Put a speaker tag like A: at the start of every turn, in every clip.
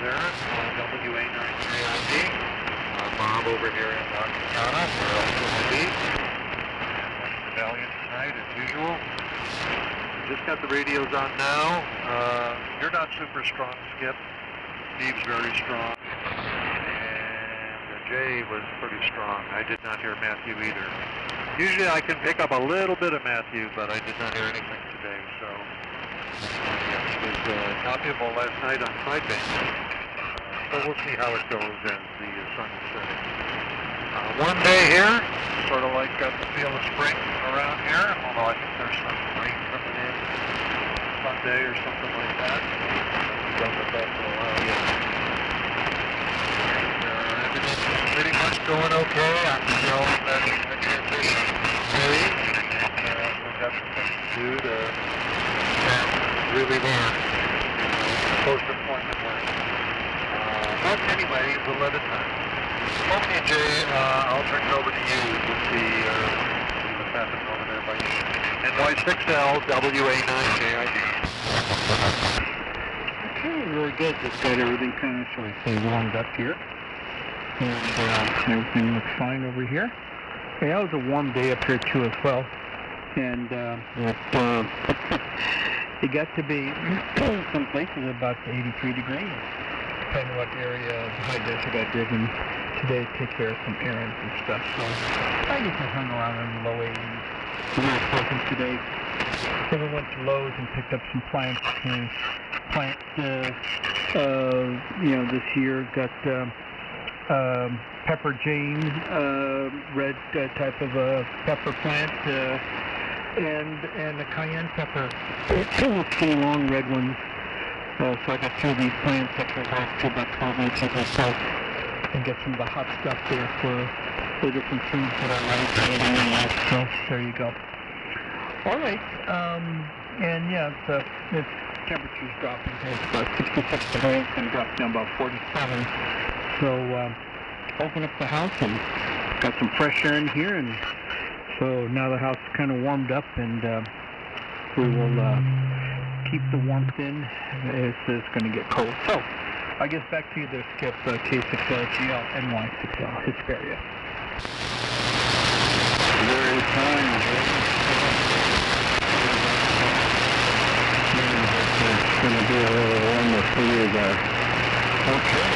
A: there, WA6HCX. Bob over here in Montana, where also will be. And Rebellion tonight, as usual. Just got the radios on now. You're not super strong, Skip. Steve's very strong. And Jay was pretty strong. I did not hear Matthew either. Usually I can pick up a little bit of Matthew, but I did not hear anything today, so yes, it was copyable last night on Sideband. So we'll see how it goes as the sun is setting. One day here, sort of like got the feel of spring around here, although I think there's some rain coming in Sunday or something like that. We've done with that for a while yet. And everything's pretty much going okay. I'm still in the transition phase. We've got some things to do to really learn post-employment work. But anyway, we'll let it time. Okay, Jay, I'll turn it over to you to see what's happening over there by you. NY6L WA9JID.
B: Okay, really good. Just got everything kind of, shall we say, warmed up here. And everything looks fine over here. Okay, that was a warm day up here too as well. And it got to be, some places about 83 degrees. Depending on what area of high desert I did in today to take care of some errands and stuff. So I guess I hung around in the low 80s. A little pleasant today. Then we went to Lowe's and picked up some plants to plant, this year. Got pepper Jane, red type of a pepper plant, and a cayenne pepper. Two long red ones. So I got two of these plants that can last to about 12 inches or so, and get some of the hot stuff there for different foods that I like and that. So there you go. All right, and yeah, it's temperature's dropping. It's about 66 today. It's going to drop down about 47. So open up the house and got some fresh air in here, and so now the house is kind of warmed up, and we will keep the warmth in. It's going to get cold. So I guess back to you there, Skip. K6LGL NY6L Hesperia.
C: Very fine, Jay. It's going to be a little warmer for you there. Okay.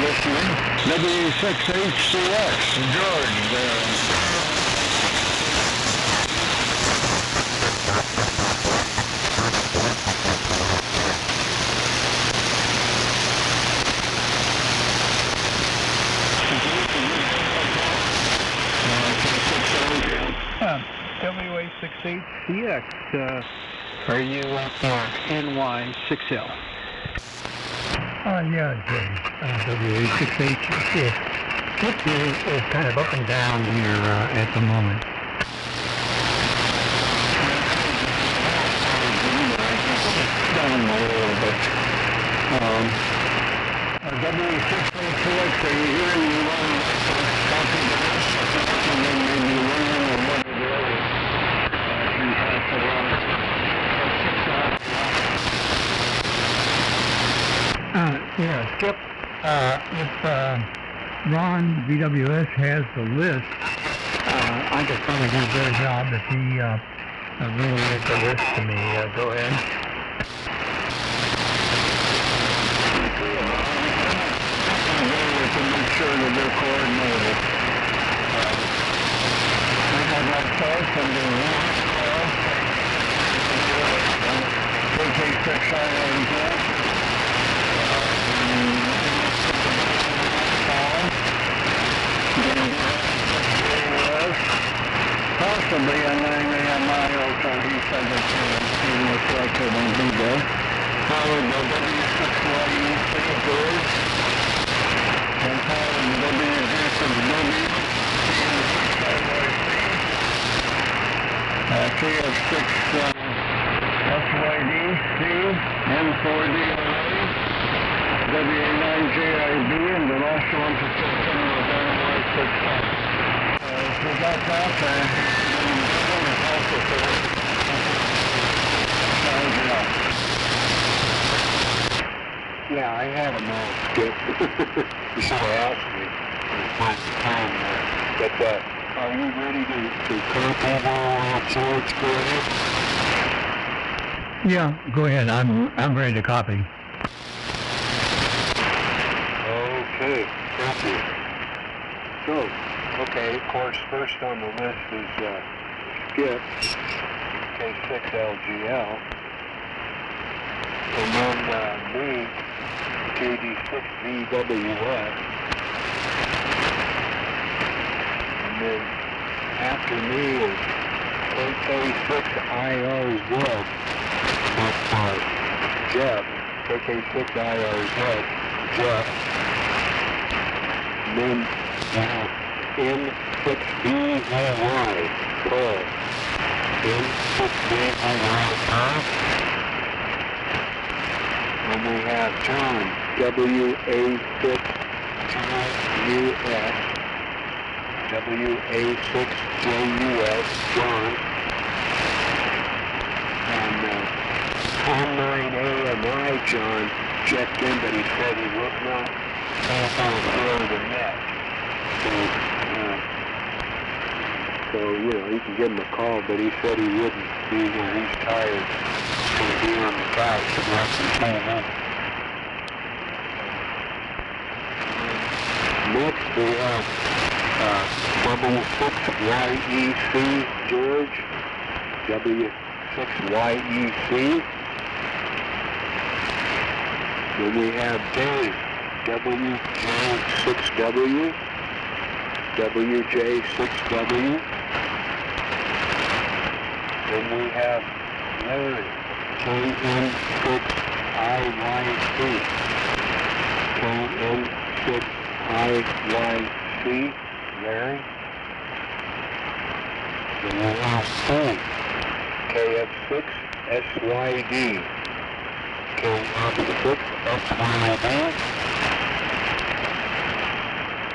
C: Listening. WA6HCX, George there.
B: WA6HCX, are you NY6L?
D: Yeah, WA6HCX. It is kind of up and down here at the moment.
C: Down a little bit. WA6HCX, are you hearing me well? Copy the rest, and then maybe one or one of the others. You pass it on.
D: Yeah, Skip, if Ron VWS has the list, I could probably do a better job if he relayed the list to me. Go ahead.
C: To make sure that they're coordinated. I have my choice under KK6INZ. Possibly a 9 a.m. IO, so he said that he most likely won't be there. Followed by W6YE6 George, and followed by WJ6W, KF6 SYD, Steve, M4DLA, WA9JIB, and the last one for September was NY6. If we got that, Yeah, I had a mouth skip. You should have asked me. But are you ready to copy while George go ahead?
D: Yeah, go ahead. I'm ready to copy.
C: Okay, thank you. So, okay, of course, first on the list is Skip, K6LGL, and then me, KD6VWS, and then after me is KK6IRZ, that's Jeff, KK6IRZ, Jeff, and then N6BIY, Paul, N6BIY, Paul, and we have John, WA6JUS, WA6JUS, John, and 9AMI John checked in, but he said he was not further than that. So, you know, you can give him a call, but he said he wouldn't be when he's tired. He's going to be on the couch and watch some TV. Next we have W6YEC George, W6YEC. Then we have Dave, WJ6W, WJ6W. Then we have Larry, KN6IYC, KN6IYC, Larry. Then we have Steve, KF6SYD, KF6SYD.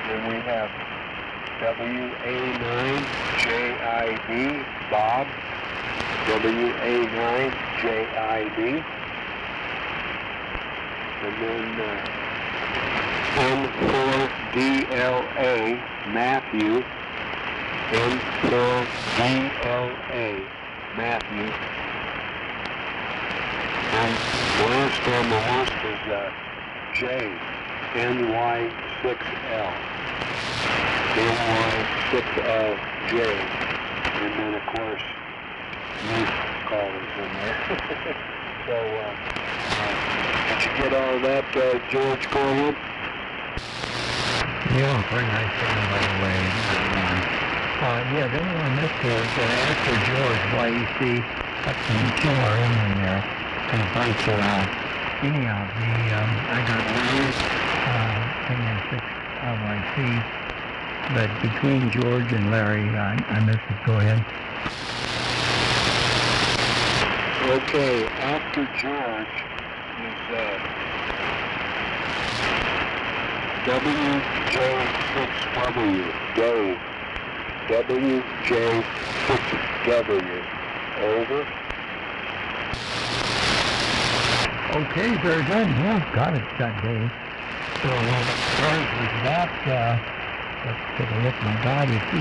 C: Then we have WA9JID, Bob, WA9JID. And then N4DLA, Matthew, N4DLA, Matthew. And last on the list is J, NY6L. NY6LJ, and then of course, youth callers in there. So, did you get all that, George, go ahead?
D: Yeah, very nice thing, by the way. Yeah, the only one I missed was after George YEC, got some QRM in there, and a bunch of, anyhow, I got Larry's, KN6LYC. But between George and Larry, I missed it. Go ahead.
C: Okay, after George is WJ6W, Dave, WJ6W, over.
D: Okay, very good. Yeah, got it, Dave. So, George was that, let's take a look. My God, it's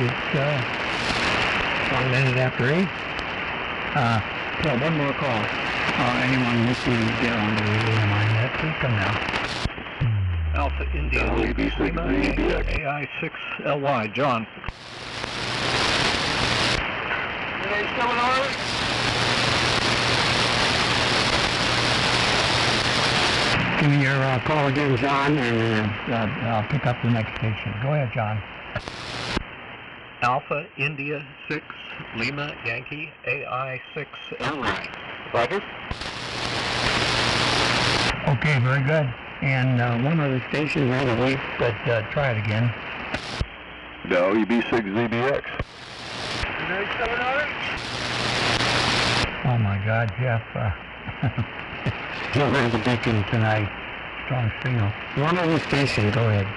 D: 1 minute after 8. So one more call. Anyone listening, get on the AMI net. Please come now.
E: Alpha India, Lima, AI6LY, John.
D: Give me your call again, John, and I'll pick up the next station. Go ahead, John.
E: Alpha India 6, Lima Yankee, AI6LY. Roger.
D: Okay, very good. And one other station right away, but try it again.
C: WB6ZBX.
D: Oh my God, Jeff. You're going to be beacon tonight. Strong signal. One other station, go ahead.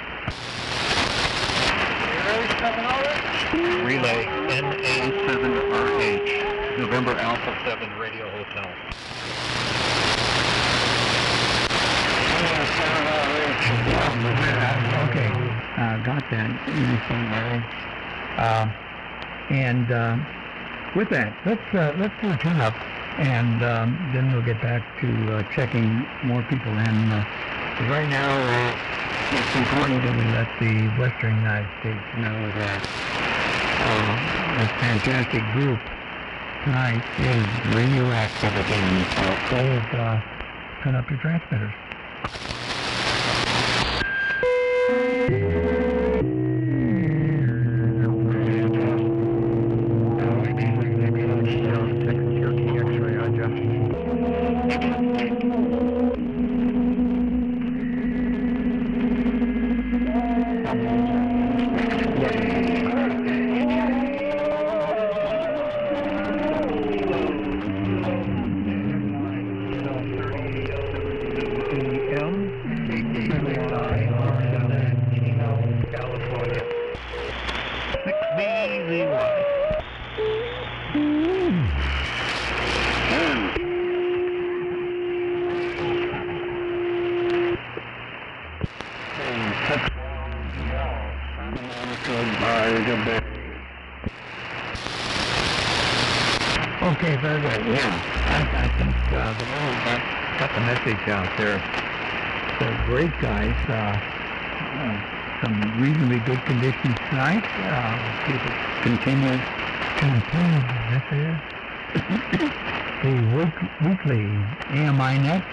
E: Relay NA7RH, November November Alpha 7 Radio Hotel.
D: Okay, got that. And with that, let's do a tune-up, and then we'll get back to checking more people in. Right now, it's important that we let the Western United States know that a fantastic group tonight is radioactive again. So please turn up your transmitters. Okay, very good. Yeah, I think the world got the message out there. So great, guys. Some reasonably good conditions tonight. People continue to improve. This is the weekly AMI net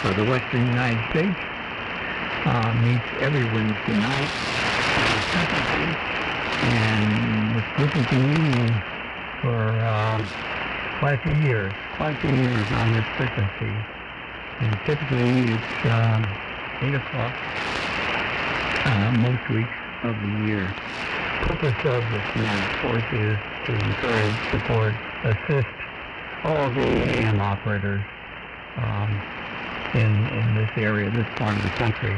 D: for the Western United States. Meets every Wednesday night, and it's good to continue for quite a few years on this frequency. And typically it's 8 o'clock most weeks of the year. The purpose of this net, of course, is to encourage, support, assist all the AM operators in this area, this part of the country.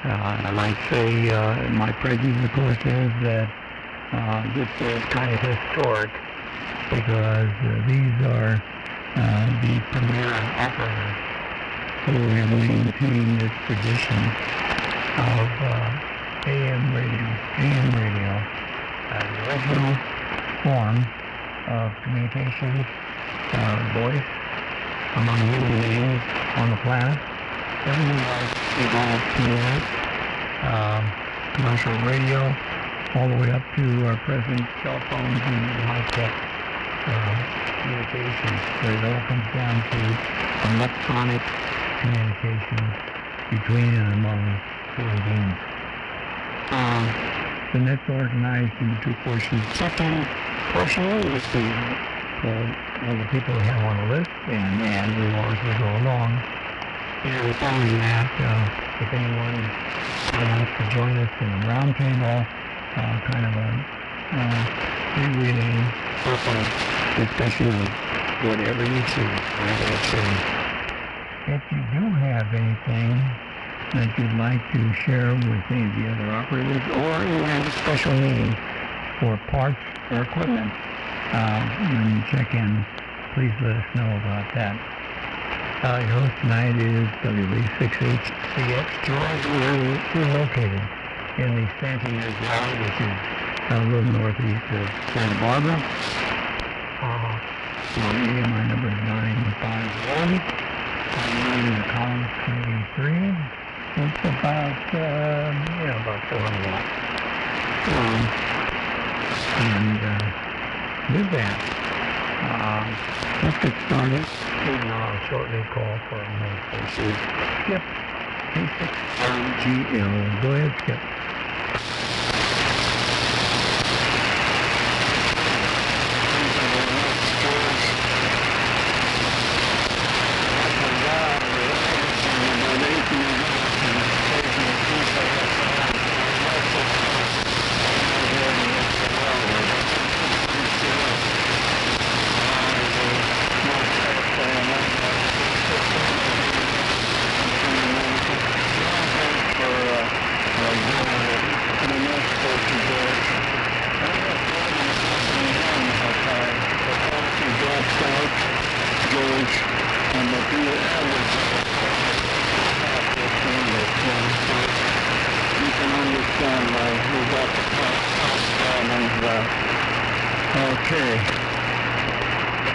D: I might say my prejudice, of course, is that this is kind of historic because these are the premier operators who have maintained this tradition of AM radio, the original form of communications, voice among human beings on the planet. Everything has evolved to that. Commercial radio, all the way up to our present cell phones and high-tech communications, where it all comes down to electronic communication between and among human beings. The net's organized into two portions. Second portion is all the people we have on the list, and we always will go along. And following that, if anyone wants to join us in a roundtable, kind of a free-wheeling, open discussion of whatever you choose. If you do have anything that you'd like to share with any of the other operators, or you have a special need for parts or equipment, when you check in, please let us know about that. Your host tonight is WA6HCX. George, we're located in the Stanton Ridge Valley, which is a little northeast of Santa Barbara. Our AMI number is 951. I'm in the column 23. It's about 400 watts. And with that, let's get started. And I'll shortly call for a minute. Skip. A6RGL. Go ahead, Skip.
C: George, and the average half this one is one, so you can understand why we got the top down and okay.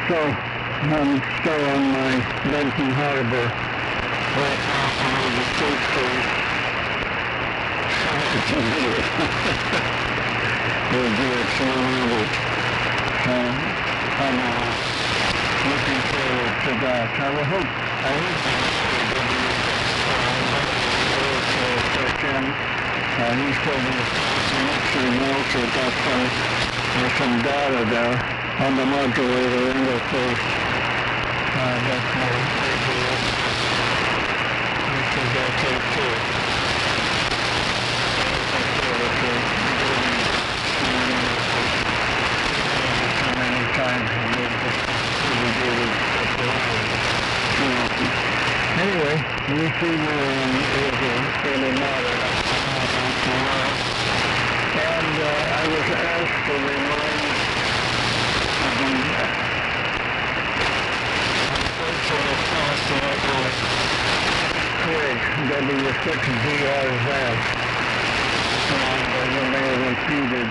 C: So I'm still on my Benton Harbor right off of the State Street. We'll do it so I'm looking forward to that. I will hope he said there's some data there on the modulator interface. That's my idea. This is okay too. Anyway, we see we're in another. And I was asked to remind Craig, W6HCX. And you may have repeated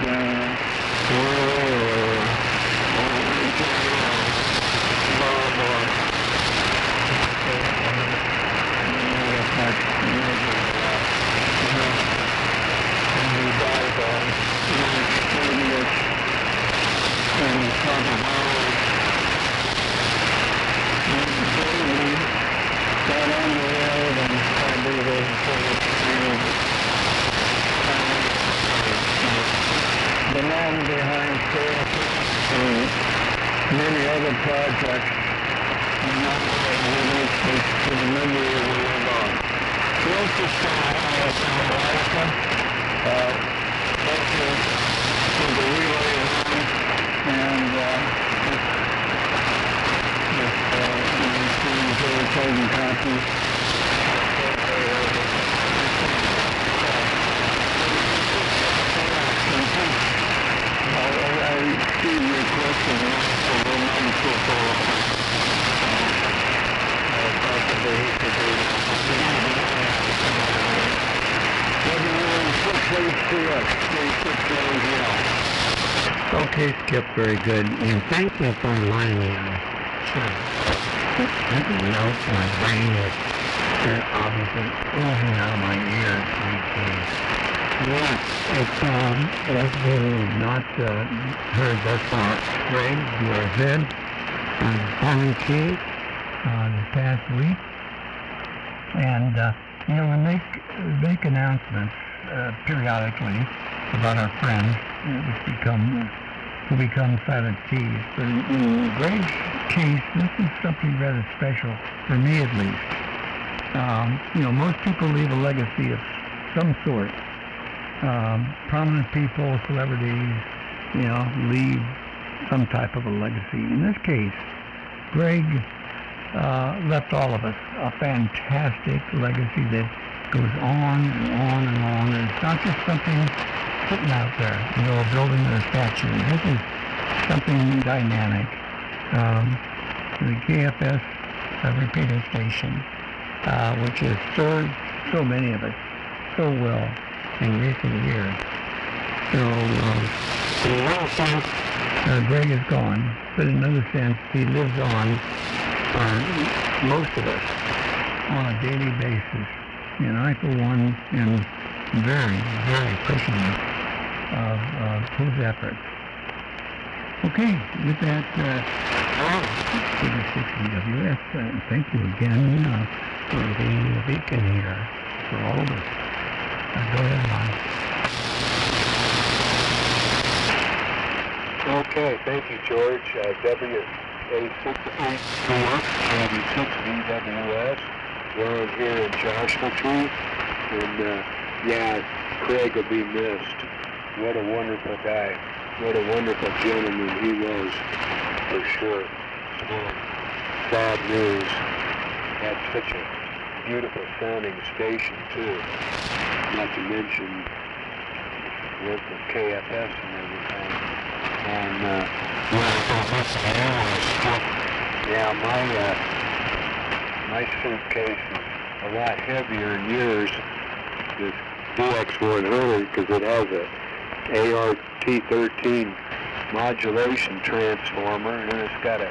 C: the man behind many other projects and not related to the memory we live on. So let's just start with America. Thank you for the relay line, and taking copies. I see your question for remind people possibly he could do
D: Okay, Skip, very good. And thank you for reminding me. Something else in my brain is obviously rolling out of my ears these days. Yes, it's as we've not heard thus far, Greg, you are good. Phone key this past week. And, we make announcements periodically about our friends who become silent thieves. But in Greg's case, this is something rather special, for me at least. Most people leave a legacy of some sort. Prominent people, celebrities, leave some type of a legacy. In this case, Greg left all of us a fantastic legacy that goes on and on and on. And it's not just something sitting out there, a building or a statue. This is something dynamic. The KFS repeater station, which has served so many of us so well in recent years. So, in one sense, Greg is gone, but in another sense, he lives on most of us on a daily basis. And I, for one, am very, very appreciative of his efforts. Okay, with that, WA6HCX, thank you again for being a beacon here for all of us. Go ahead, Ron.
A: Okay, thank you, George. W6HCX, we're here in Joshua Tree, and Craig will be missed. What a wonderful guy. What a wonderful gentleman he was, for sure. Bad news. Had such a beautiful sounding station, too. Not to mention, work with KFS and everything. And,
C: Yeah, my suitcase is a lot heavier than yours, this DX100, because it has a ART13 modulation transformer, and then it's got a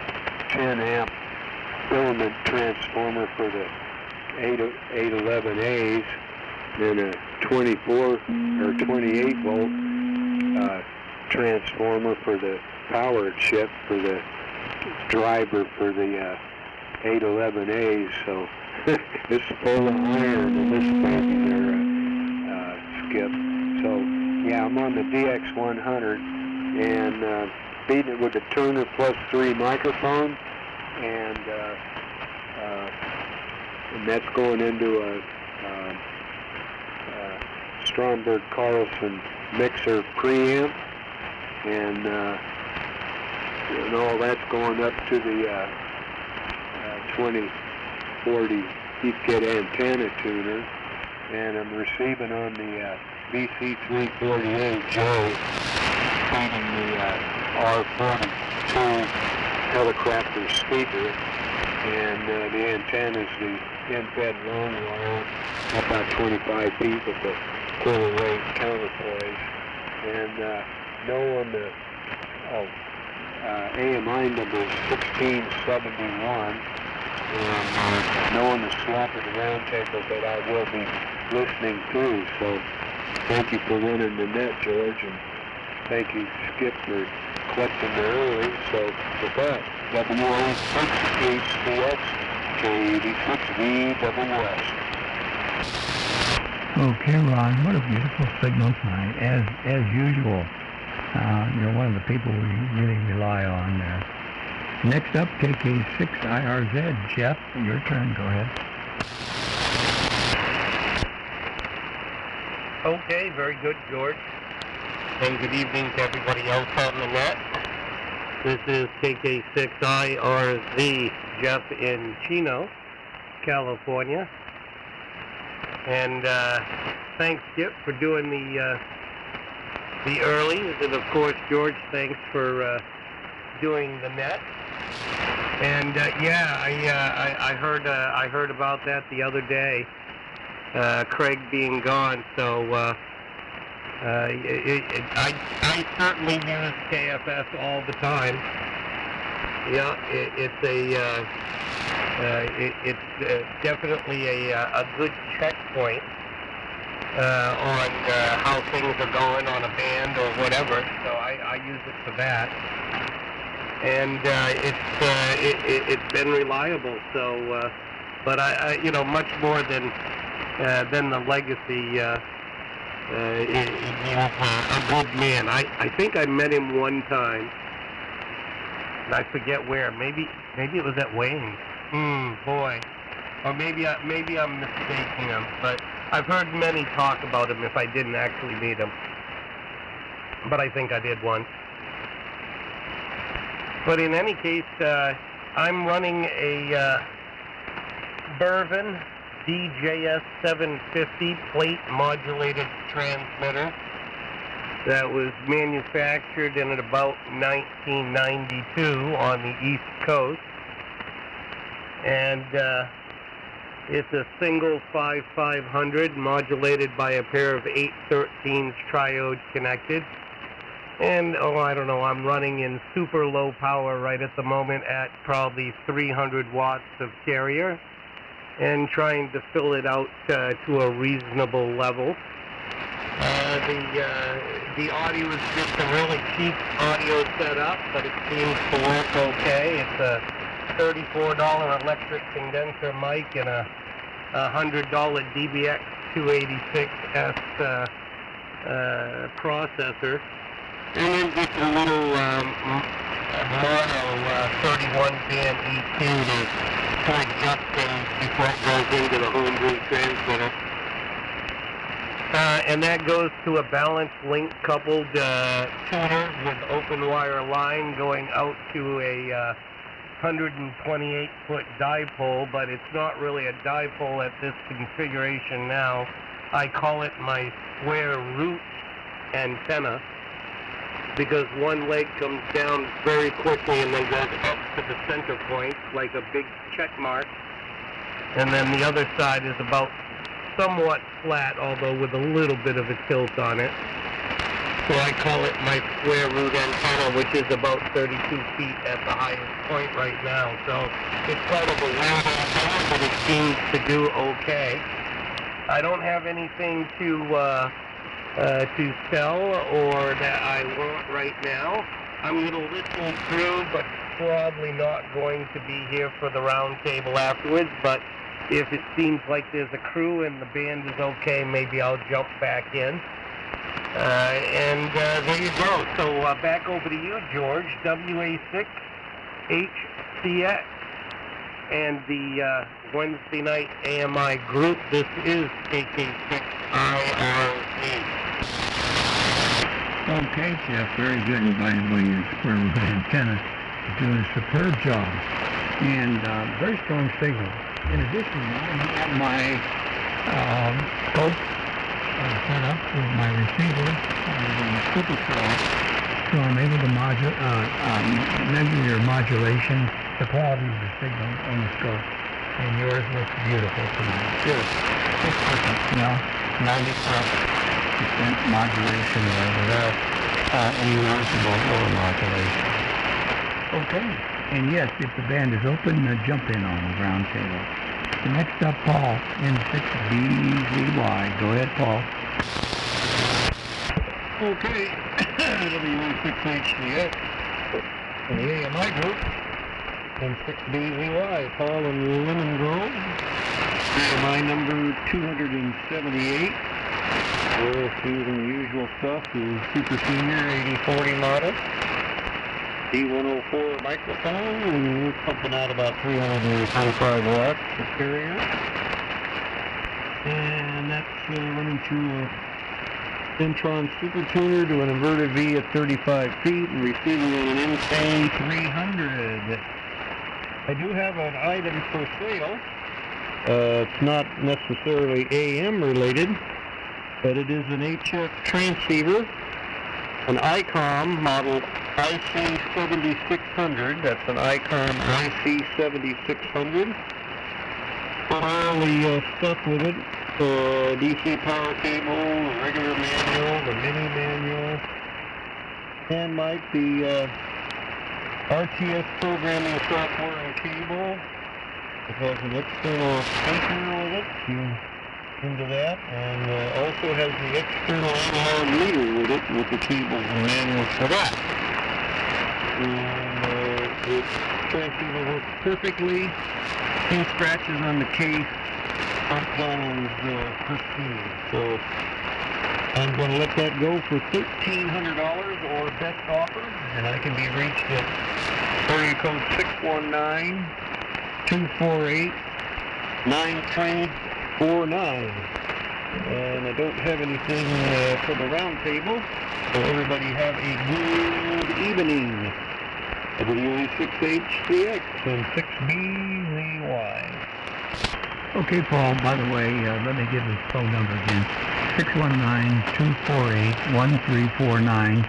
C: 10 amp filament transformer for the 811As, and a 24 or 28 volt transformer for the power chip for the driver for the 811As. So it's full of iron in this baby there, Skip. So yeah, I'm on the DX100 and beating it with the Turner Plus 3 microphone, and that's going into a Stromberg Carlson mixer preamp, and all that's going up to the 2040 deep kit antenna tuner, and I'm receiving on the VC348J, feeding the R42 Helicopter speaker, and the antenna is the in-bed long wire, about 25 feet with the quarter wave counterpoise, and no on the AMI number is 1671, and no on the swap of the roundtable that I will be listening to. So thank you for running the net, George, and thank you, Skip, for collecting the early. So with that, WA6HCX K86VWS.
D: Okay, Ron, what a beautiful signal tonight, as usual. You're one of the people we really rely on there. Next up, KK6IRZ. Jeff, your turn. Go ahead.
B: Okay, very good, George. And good evening to everybody else on the net. This is KK6IRZ, Jeff in Chino, California. And thanks, Skip, for doing the early. And of course, George, thanks for doing the net. And yeah, I heard about that the other day. Craig being gone, so I certainly use KFS all the time. Yeah, it's definitely a good checkpoint on how things are going on a band or whatever. So I use it for that, and it's been reliable. So, but I much more than the legacy. He's a good man. I think I met him one time, and I forget where. Maybe it was at Wayne's. Boy. Or maybe I'm mistaking him. But I've heard many talk about him if I didn't actually meet him. But I think I did once. But in any case, I'm running a Bervin DJS 750 plate modulated transmitter that was manufactured in about 1992 on the East Coast, and it's a single 5500 modulated by a pair of 813s triodes connected, and I don't know, I'm running in super low power right at the moment at probably 300 watts of carrier, and trying to fill it out to a reasonable level. The audio is just a really cheap audio setup, but it seems to work okay. It's a $34 electric condenser mic and a $100 DBX 286S processor, and then just a little mono 31 band EQ to adjust things before it goes into the homebrew transmitter. And that goes to a balanced link coupled tuner with open wire line going out to a 128-foot dipole, but it's not really a dipole at this configuration now. I call it my square root antenna.
F: because one leg comes down very quickly and then goes up to the center point like a big check mark. And then the other side is about somewhat flat, although with a little bit of a tilt on it. So I call it my square root antenna, which is about 32 feet at the highest point right now. So it's quite of a weird antenna, but it seems to do okay. I don't have anything to sell or that I want right now. I'm going to listen through, but probably not going to be here for the round table afterwards. But if it seems like there's a crew and the band is okay, maybe I'll jump back in. And there you go. So back over to you, George, WA6HCX. And the Wednesday night AMI group, this is KK6IRZ.
D: Okay, Jeff, very good. And by the way, your square root antenna is doing a superb job. And very strong signal. In addition, I have my scope set up with my receiver and supercell, so I'm able to measure your modulation, the quality of the signal on the scope. And yours looks beautiful to me.
F: Good.
D: It's perfect, you know, 90% modulation there without any noticeable lower modulation. Okay, and yes, if the band is open, jump in on the round table. So next up, Paul, N6BZY. Go ahead, Paul.
B: Okay, WA6HCX and the AMI group, N6BZY, Paul and Lemon Grove. AMI number 278. We're using the usual stuff, the Super Senior 8040 model. D104 microphone, and we're pumping out about 325 watts per carrier. And that's running through a Centron Super Tuner to an inverted V at 35 feet and receiving on an Insane 300. I do have an item for sale. It's not necessarily AM related, but it is an HF transceiver, an ICOM model IC7600. That's an ICOM IC7600. Got all the stuff with it. DC power cable, the regular manual, the mini manual, and the RTS programming software and cable. It has an external speaker with it, into that, and also has the external analog meter with it, with the cables and manuals for that. And the transceiver works perfectly. No scratches on the case. Front panel is pristine. So I'm going to let that go for $1,300 or best offer, and I can be reached at area code 619-248-9349. And I don't have anything for the round table, so everybody have a good evening. WA6HCX and 6BZY.
D: Okay, Paul, by the way, let me give his phone number again. 619-248-1349.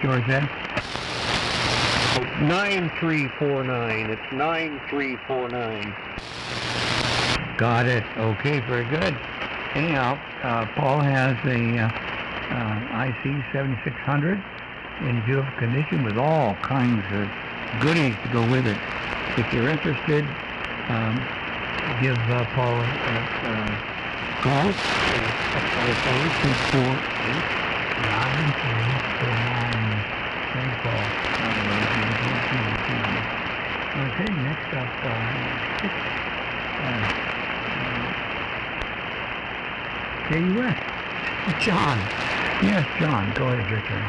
D: George, Ed?
B: 9349. It's 9349.
D: Got it. Okay, very good. Anyhow, Paul has a IC7600 in beautiful condition with all kinds of goodies to go with it. If you're interested, give Paul a call. Telephone 248-9349. Thanks, Paul. Okay, next up, KUS. John. Yes, John. Go ahead, your turn.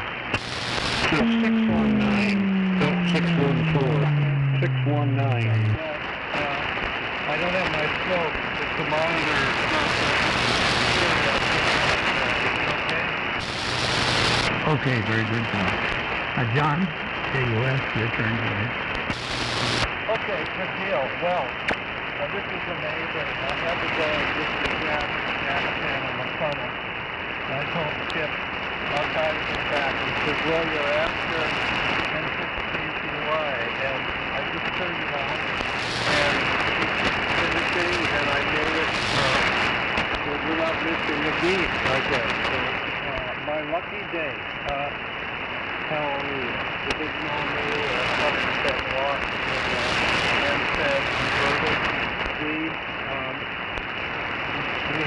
B: 619. 614. 619. I don't have my scope. It's the monitor.
D: Okay, very good, Paul. John, KUS, your turn. Go ahead.
B: Okay, good deal. Well, this is amazing. I had to go and get the gas pan on the tunnel. I told Skip,
C: I'll try to get back. He says, well, you're after 1063CY, and I just turned it on, and it's finishing, and I made it without missing a beat, I guess. So, my lucky day. Hallelujah. The big normal 110 watts and said converted speed. We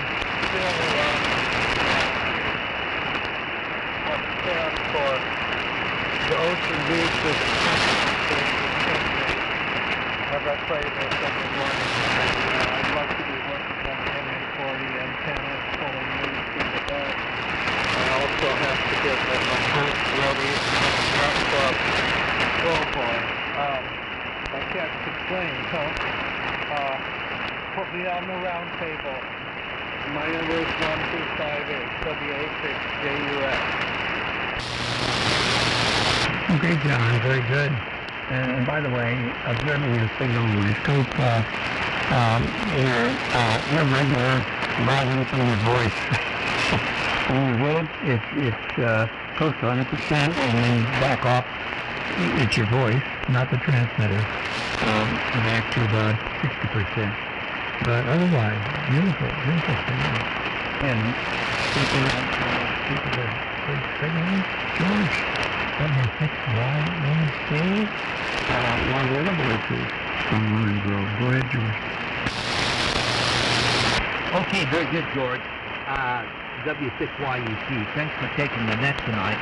C: still stand for the ocean beach of as I played this every morning. I'd love to be working on the MA40 antennas pulling leads through the back. I also have to get my house ready up profile. I can't complain, so put me on the round table. My number is 1258 WA6HCX.
D: Okay, John, very good. And by the way, observing your signal with your scope, your regular volume from your voice. When you hit it, it's close to 100%, and then back off, it's your voice, not the transmitter, back to about 60%. But otherwise, beautiful, beautiful signal. And speaking of good signaling, George, WA6HCX, one of the other voices from Moon Grove. Go ahead, George.
E: Okay, very good, George. W6YEC, thanks for taking the net tonight.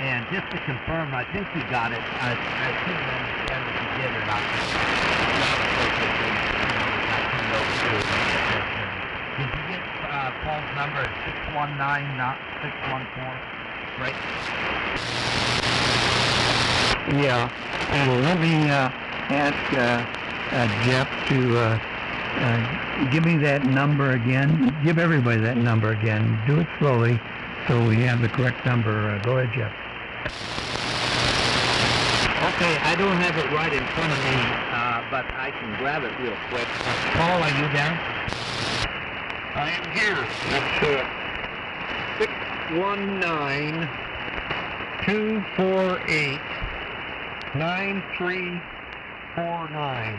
E: And just to confirm, I think you got it. I couldn't understand if you did or not. Did you get Paul's number at 619, not 614? Right?
D: Yeah, and let me ask Jeff to give me that number again. Give everybody that number again. Do it slowly so we have the correct number. Go ahead, Jeff.
E: Okay, I don't have it right in front of me, but I can grab it real quick. Paul, are you there?
A: I am here. That's 619-248-9349.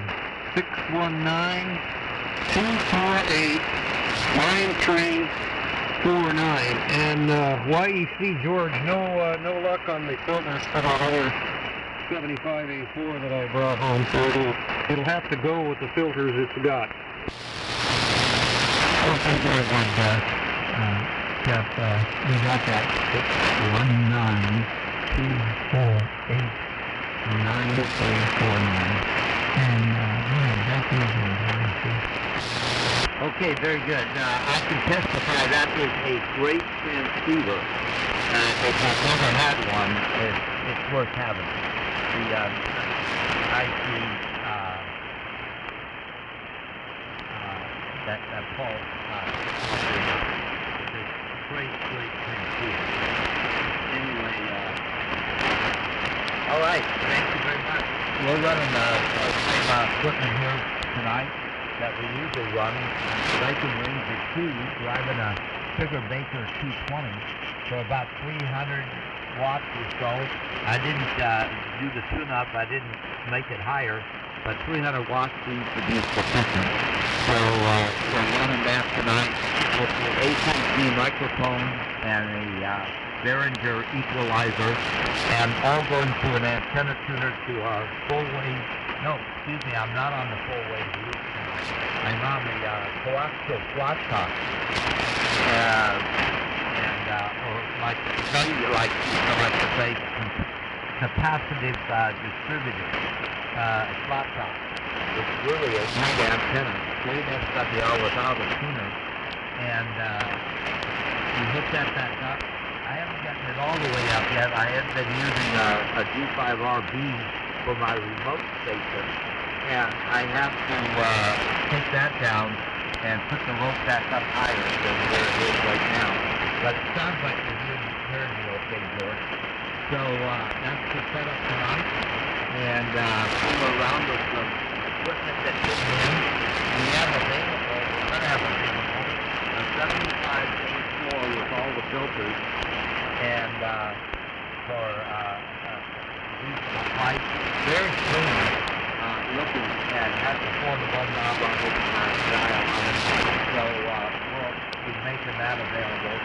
A: 619-248-9349. And YEC George, no luck on the filters for that other 75A4 that I brought home, so it'll have to go with the filters it's got.
D: Okay, very good, Jeff. We got that. 619-248-9349. And that is
E: Okay, very good. I can testify that is a great transceiver. If you've never had one, it's worth having. The IC that Paul it's a great transceiver. Anyway, all right. Thank you very much. We're running the same equipment here tonight that we usually run. Breaking range of 2, driving a Sugar Baker 220 for about 300 watts or so. I didn't do the tune-up. I didn't make it higher, but 300 watts seems to be sufficient. So we're running that tonight with the HMG microphone and a Behringer equalizer, and all going to an antenna tuner to our full wave. No, excuse me, I'm not on the full wave loop tonight. I'm on the coaxial flat top. Or like you like to say, capacitive distributed flat top. It's really a neat antenna, great SWR without a tuner, and you hit that back up. I haven't gotten it all the way up yet. I have been using a G5RB for my remote station, and I have to take that down and put the rope back up higher than where it is right now. But it sounds like you're hearing me okay, George. So that's the setup tonight, and we're around with some equipment that came in. We have available, we're going to have available, a 75A4 with all the filters, and for reasonable price, very clean looking, and has the 4-to-1 knob on it and dial on it. So we'll be making that available.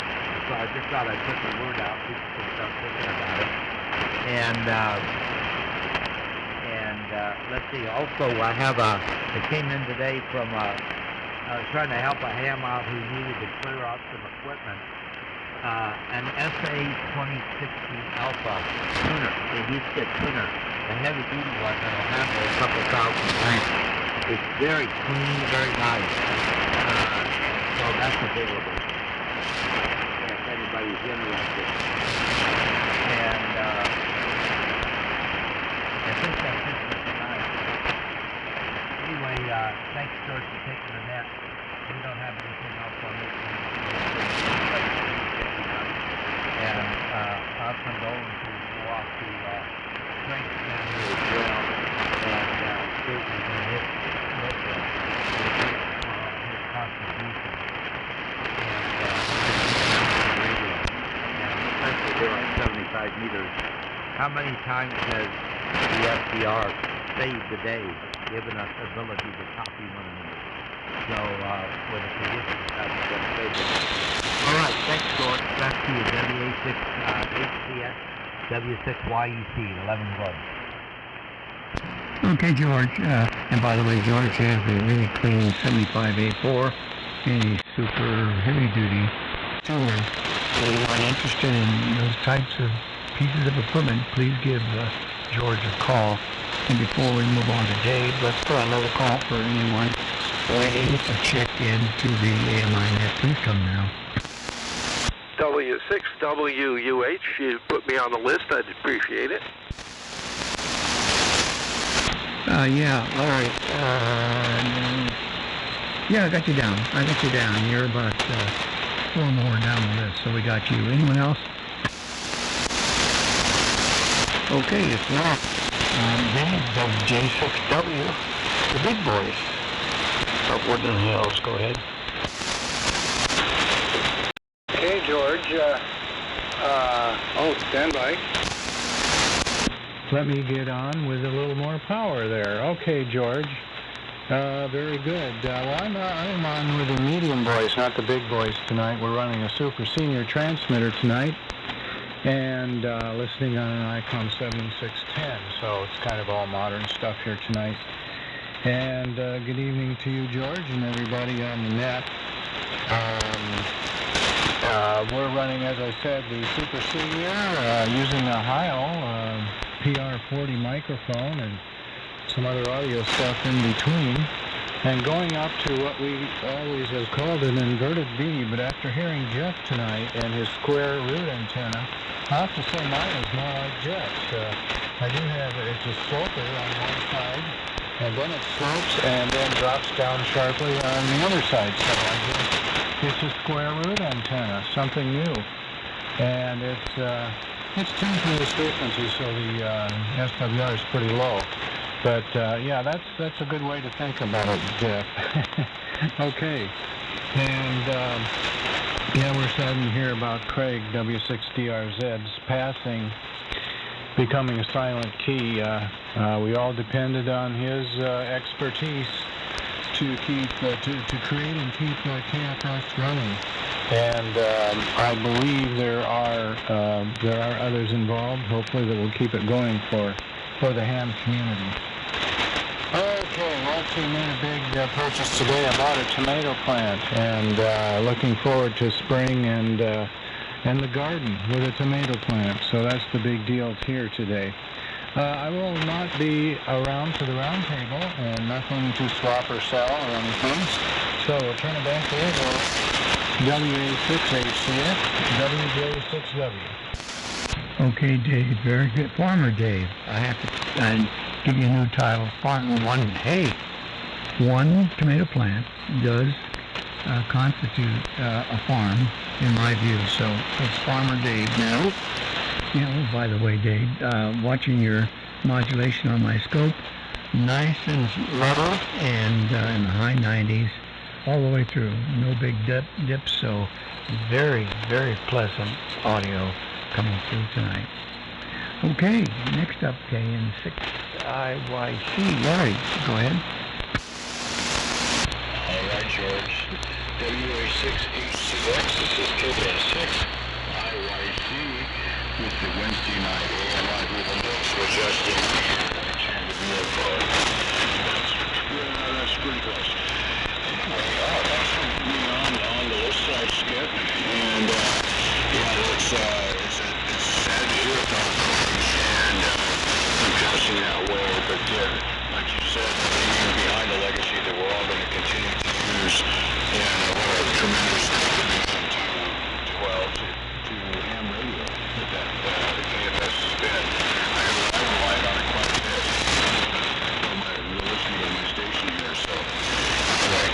E: So I just thought I'd put the word out. People can start thinking about it. And let's see. Also, I have it came in today from. I was trying to help a ham out who needed to clear out some equipment. An SA-2060 Alpha tuner, the heat stick tuner, a heavy duty one that'll handle a couple thousand grams. It's very clean, very nice. So that's available if anybody's interested. And I think that's it for tonight. Anyway, thanks, George, for taking the net. We don't have anything else on this one. And our condolences go off to Frank's family as well, and certainly to his contribution. And radio, and especially here on 75 meters. How many times has the SDR saved the day, given us the ability to copy one another? So, with the conditions, that's what saved it. All right, thanks, George. Back to you, WA6HCX, W6YEC, 11 Gordon.
D: Okay, George. And by the way, George has a really clean 75A4 and a super heavy-duty tuner. So if you're interested in those types of pieces of equipment, please give George a call. And before we move on to Dave, let's put another call for anyone waiting to check into the AMI net. Please come now.
G: W6WUH, you put me on the list, I'd appreciate it.
D: Yeah, all right. Yeah, I got you down. You're about 4 more down the list, so we got you. Anyone else? Okay, it's not. Dave of J6W, the big boys of Woodland Hills. Go ahead.
C: Okay, George. Stand by. Let me get on with a little more power there. Okay, George. Very good. I'm on with the medium boys, not the big boys tonight. We're running a super senior transmitter tonight and listening on an ICOM 7610. So it's kind of all modern stuff here tonight. And good evening to you, George, and everybody on the net. We're running, as I said, the Super Senior using a Heil PR40 microphone and some other audio stuff in between, and going up to what we always have called an inverted B, but after hearing Jeff tonight and his square root antenna, I have to say mine is more like Jeff's. I do have it's a sloper on one side, and then it slopes and then drops down sharply on the other side. So I guess it's a square root antenna, something new, and it's tuned to this frequency, so the SWR is pretty low. But yeah, that's a good way to think about it, Jeff. Okay, and yeah, we're starting to hear about Craig W6DRZ's passing, becoming a silent key. We all depended on his expertise to keep to create and keep KFS running, and I believe there are others involved. Hopefully, that will keep it going for the ham community. Okay, let's see. Made a big purchase today. I bought a tomato plant, and looking forward to spring and the garden with a tomato plant. So that's the big deal here today. I will not be around for the round table, and nothing to swap or sell or anything. So we'll turn it back over to WA6HCX, WJ6W.
D: Okay, Dave. Very good. Farmer Dave. I have to give you a new title. One tomato plant does constitute a farm, in my view. So it's Farmer Dave now. You know, by the way, Dave, watching your modulation on my scope, nice and level and in the high 90s. all the way through. No big dips, so very, very pleasant audio coming through tonight. Okay, next up, KN6IYC. Larry, go ahead.
C: All right, George. WA6HCX. This is KN6IYC with the Wednesday night AMI Google Notes for adjusting and change the vehicle. That's pretty close. Anyway, thanks for being on the list side, Skip. And it's sad to hear about things, and I'm passing that way. But like you said, leaving behind a legacy that we're all going to continue to use, and what a tremendous contribution to ham radio that the KFS has been. I relied on it quite a bit. Listening to my station here, so anyway.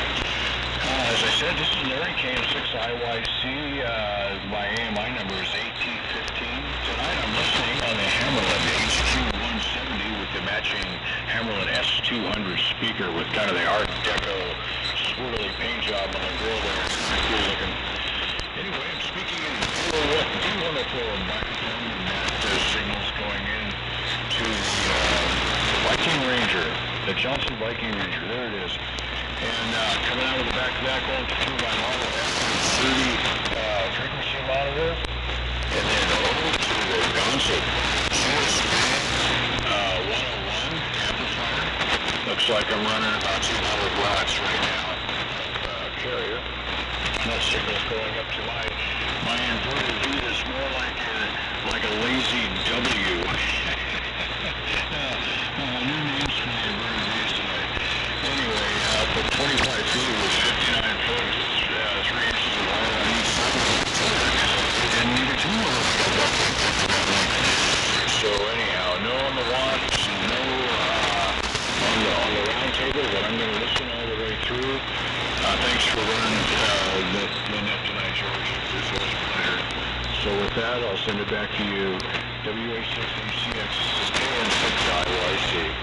C: As I said, this is Larry, KN6IYC. My AMI number is AT15. Tonight I'm listening on the Hammerlin HQ170 with the matching Hammerlin S200 speaker with kind of the Art Deco swirly paint job on the grill there. It's pretty cool looking. Anyway, I'm speaking in D104 microphone, and that signal's going in to the Viking Ranger, the Johnson Viking Ranger. There it is. And coming out of the back of that, going through my model F30 frequency monitor, and then over to the Johnson GS101 amplifier. Looks like I'm running about 200 watts right now of carrier. That signal's going up to my inverted V that's more like a lazy W. New names for the inverted V's tonight. Anyway, for 25 feet with 59 foot, 3 inches of wire on each side. And neither two of them. So anyhow, no on the watts, no on the round table, but I'm going to listen all the way through. Thanks for running the net tonight, George. This was a pleasure. So with that, I'll send it back to you. WA6HCX, KN6IYC.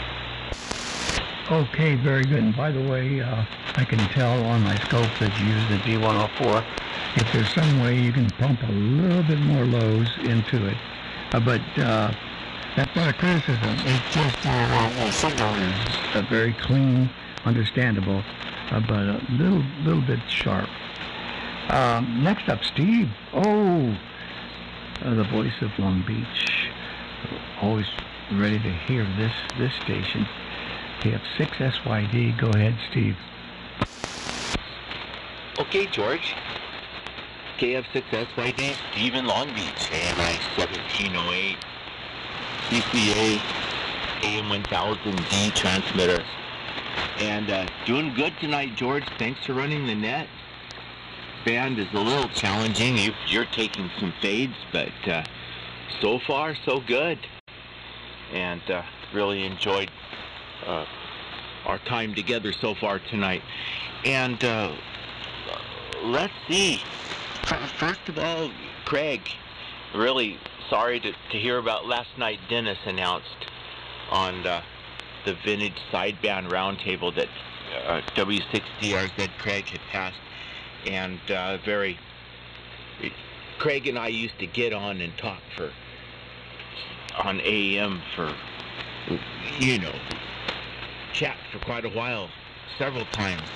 D: Okay, very good. And by the way, I can tell on my scope that you use the D104. If there's some way you can pump a little bit more lows into it. But that's not a criticism. It's just the signal is very clean, understandable, but a little bit sharp. Next up, Steve. Oh, the voice of Long Beach. Always ready to hear this station. KF6SYD. Go ahead, Steve.
H: Okay, George. KF6SYD, Steve in Long Beach, AMI 1708, CCA AM1000D transmitter. And doing good tonight, George. Thanks for running the net. Band is a little challenging. You're taking some fades, but so far, so good. And really enjoyed our time together so far tonight. And let's see. First of all, Craig, really sorry to hear about last night. Dennis announced on the vintage sideband roundtable that W6DRZ Craig had passed. And Craig and I used to get on and talk on AM for, chat for quite a while, several times.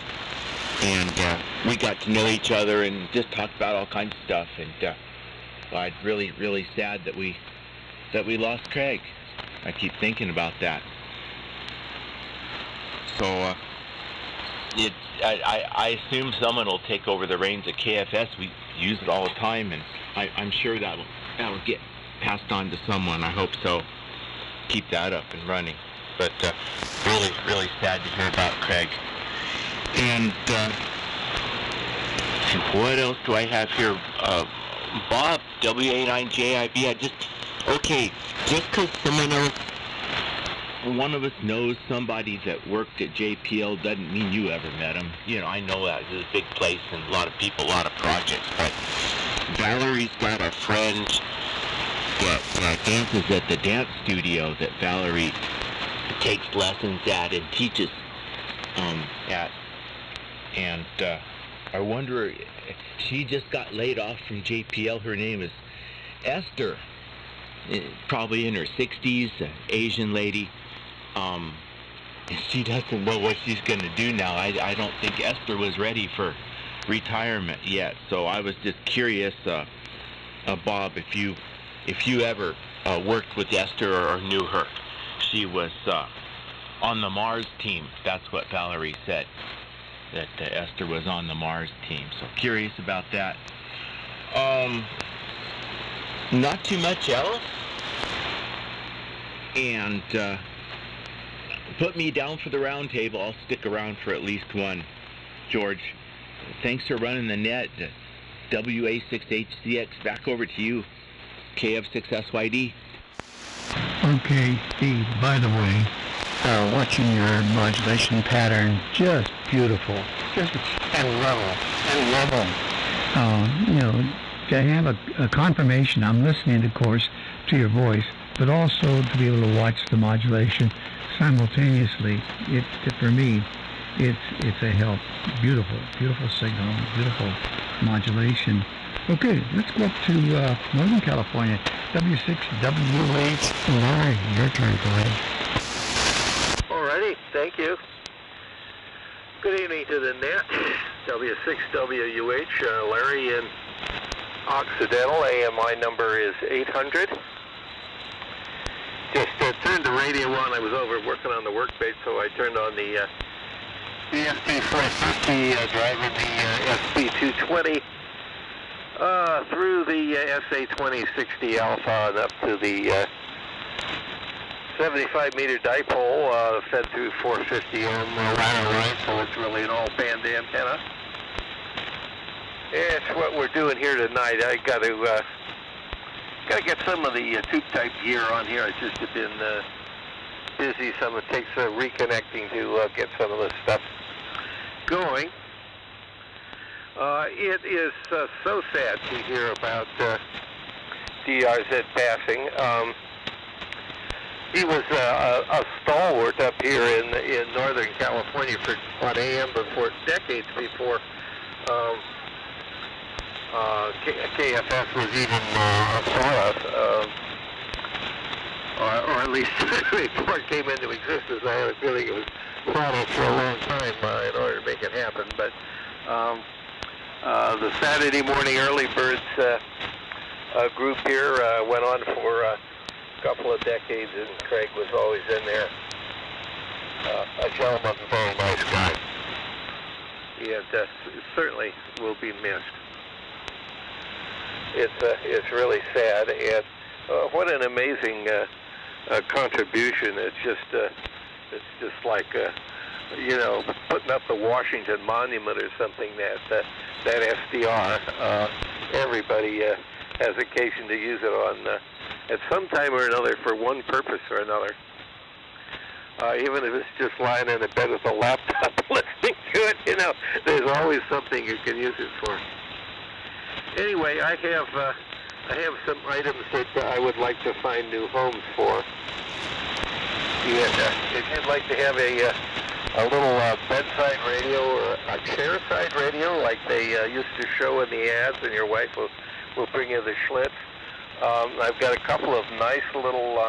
H: And we got to know each other and just talked about all kinds of stuff. And I'm really, really sad that we lost Craig. I keep thinking about that. So I assume someone will take over the reins at KFS. We use it all the time, and I'm sure that'll get passed on to someone. I hope so. Keep that up and running. But really, really sad to hear about Craig. And what else do I have here? Bob, WA9JIB. Just because one of us knows somebody that worked at JPL doesn't mean you ever met him. I know that it's a big place and a lot of people, a lot of projects. But Valerie's got a friend that dances at the dance studio that Valerie takes lessons at and teaches at And I wonder, she just got laid off from JPL. Her name is Esther, probably in her 60s, Asian lady. She doesn't know what she's going to do now. I don't think Esther was ready for retirement yet. So I was just curious, Bob, if you ever worked with Esther or knew her. She was on the Mars team. That's what Valerie said, that Esther was on the Mars team. So curious about that. Not too much else. And put me down for the round table. I'll stick around for at least one. George, thanks for running the net. WA6HCX, back over to you. KF6SYD.
D: Okay, Steve, by the way, watching your modulation pattern, just beautiful. Just and level. To have a confirmation, I'm listening, of course, to your voice, but also to be able to watch the modulation simultaneously. For me, it's a help. Beautiful signal, beautiful modulation. Okay, let's go up to Northern California. W6WH. Larry, your turn, go ahead.
F: Alrighty, thank you. Good evening to the net. W6WH, Larry in Occidental. AMI number is 800. Just turned the radio on. I was over working on the workbench, so I turned on the SP450, driving the SP220 through the SA2060 Alpha and up to the 75-meter dipole, fed through 450 ohm ladder line, so it's really an all-band antenna. It's what we're doing here tonight. I got to get some of the tube-type gear on here. I just have been busy. Some it takes reconnecting to get some of this stuff going. It is so sad to hear about DRZ passing. He was a stalwart up here in Northern California for on AM before, decades before KFS was even thought of, or at least before it came into existence. I had a feeling it was thought of for a long time in order to make it happen. But the Saturday morning early birds group here went on for a couple of decades, and Craig was always in there. A gentleman, very nice guy. And certainly will be missed. It's really sad, and what an amazing contribution. It's just like putting up the Washington Monument or something. That SDR, everybody has occasion to use it on at some time or another for one purpose or another. Even if it's just lying in a bed with a laptop listening to it, there's always something you can use it for. Anyway, I have some items that I would like to find new homes for. And if you'd like to have a little bedside radio or a chairside radio like they used to show in the ads, and your wife will bring you the Schlitz. I've got a couple of nice little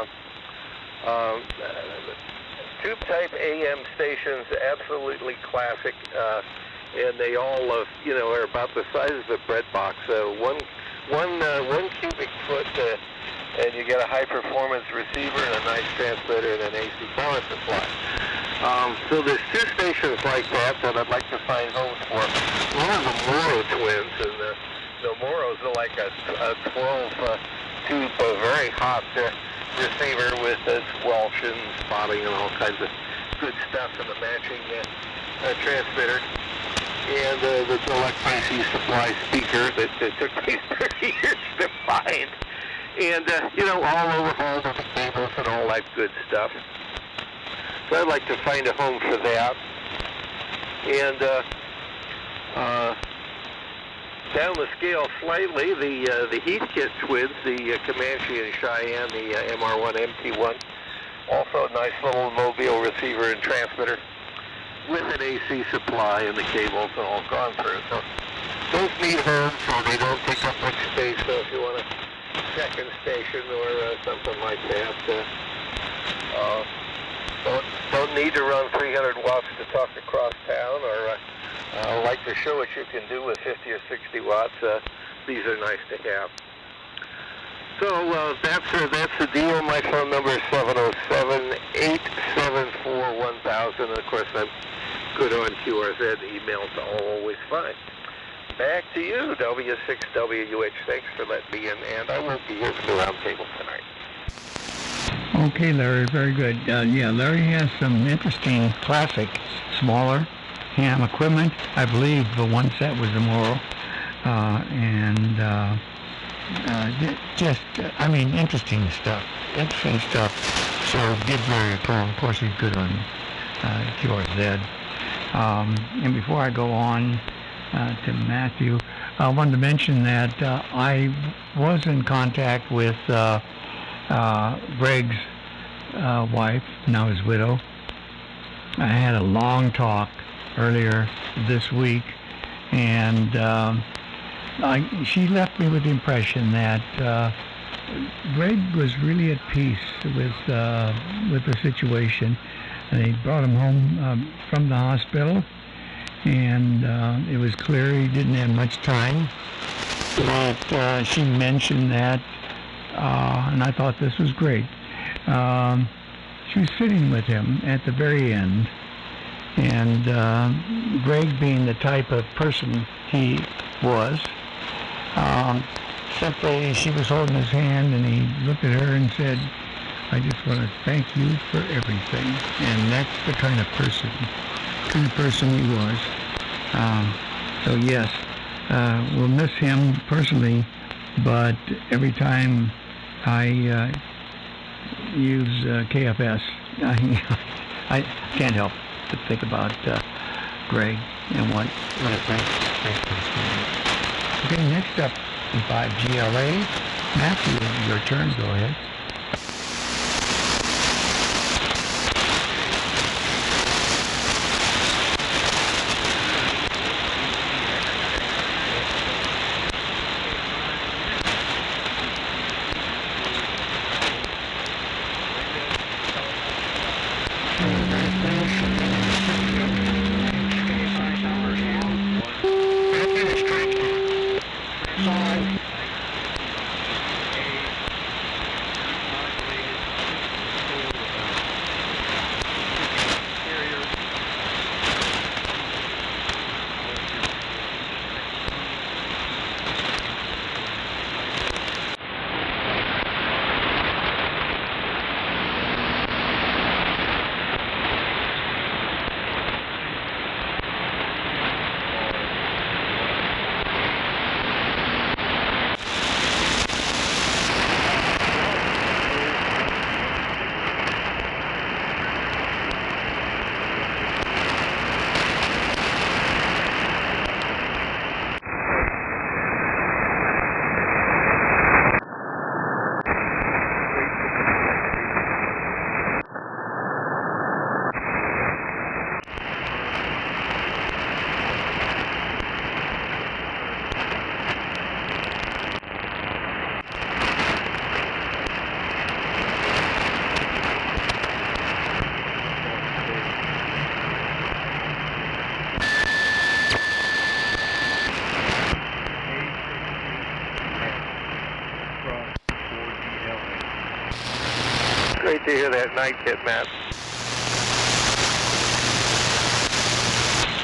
F: tube-type AM stations, absolutely classic, and they all are about the size of a bread box. One cubic foot, and you get a high-performance receiver and a nice transmitter and an AC power supply. So there's two stations like that I'd like to find homes for. One of the Morrow twins, and the Morrows are like a 12-tube, very hot receiver with squelch and spotting and all kinds of good stuff, and the matching transmitter. And the deluxe IC supply speaker that took me 30 years to find. And, all overhauled with the cables and all that good stuff. So I'd like to find a home for that. And down the scale slightly, the Heathkit twins, the Comanche and Cheyenne, the MR1, MT1, also a nice little mobile receiver and transmitter.
A: with an AC supply and the cables are all gone through. So those need homes so they don't take up much space. So if you want a second station or something like that, don't need to run 300 watts to talk across town, or like to show what you can do with 50 or 60 watts. These are nice to have. So that's the deal. My phone number is 707-874-1000. And of course, I'm good on QRZ. Emails are always fine. Back to you, W6WH. Thanks for letting me in, and I won't be here for the roundtable tonight.
D: Okay, Larry, very good. Yeah, Larry has some interesting classic, smaller ham equipment. I believe the one set was immoral. Interesting stuff. So did very cool. Of course, he's good on QRZ. And before I go on to Matthew, I wanted to mention that I was in contact with Greg's wife, now his widow. I had a long talk earlier this week, and she left me with the impression that Greg was really at peace with the situation. They brought him home from the hospital, and it was clear he didn't have much time. But she mentioned that, and I thought this was great. She was sitting with him at the very end, and Greg, being the type of person he was, simply, she was holding his hand, and he looked at her and said, "I just want to thank you for everything." And that's the kind of person he was. So yes, we'll miss him personally, but every time I use KFS, I can't help but think about Greg and what it brings. Okay, next up is 5GLA. Matthew, your turn. Go ahead.
A: Great to hear that night kit, Matt.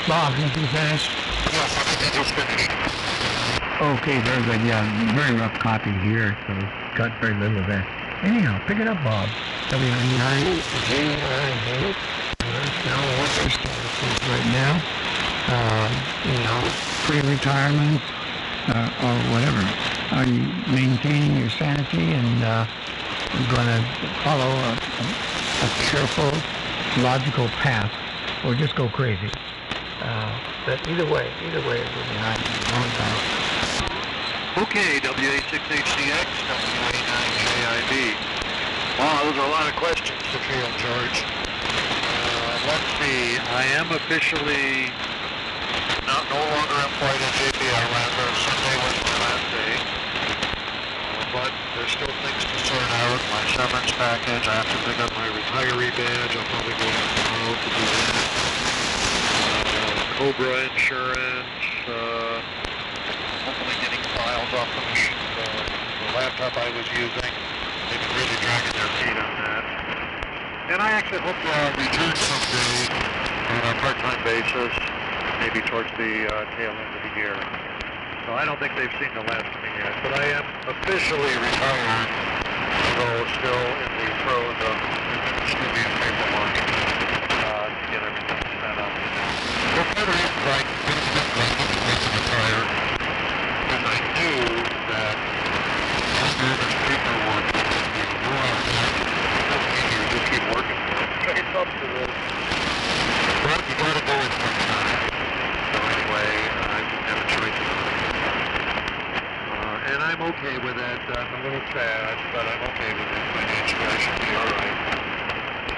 D: Bob, did you finish?
A: Yes, I think I just finished.
D: Okay, very good. Yeah, very rough copy here, so got very little of that. Anyhow, pick it up, Bob. W99, J98. Now, what's your status is right now? Pre-retirement or whatever. Are you maintaining your sanity and going to follow a careful, logical path, or just go crazy? But either way, we're behind you.
A: Okay, WA6HCX, WA9JIB. Wow, those are a lot of questions to field, George. let's see. I am officially no longer employed at JPL after Sunday was my last day. But there's still things to sort out. My severance package, I have to pick up my retiree badge. I'll probably go in tomorrow to do that. Cobra insurance. Hopefully getting files off the laptop I was using. They've been really dragging their feet on that. And I actually hope to return someday on a part-time basis, maybe towards the tail end of the year. So I don't think they've seen the last of me yet, but I am officially retired, although still in the throes of studious paperwork to get everything set up. So part of the reason I didn't think I was retire is I knew that under this paperwork would be more easier to just keep working. It's up to this. But you gotta go in sometime. So anyway, I didn't have a choice about it. And I'm okay with it. I'm a little sad, but I'm okay with it. Financially, I should be all right.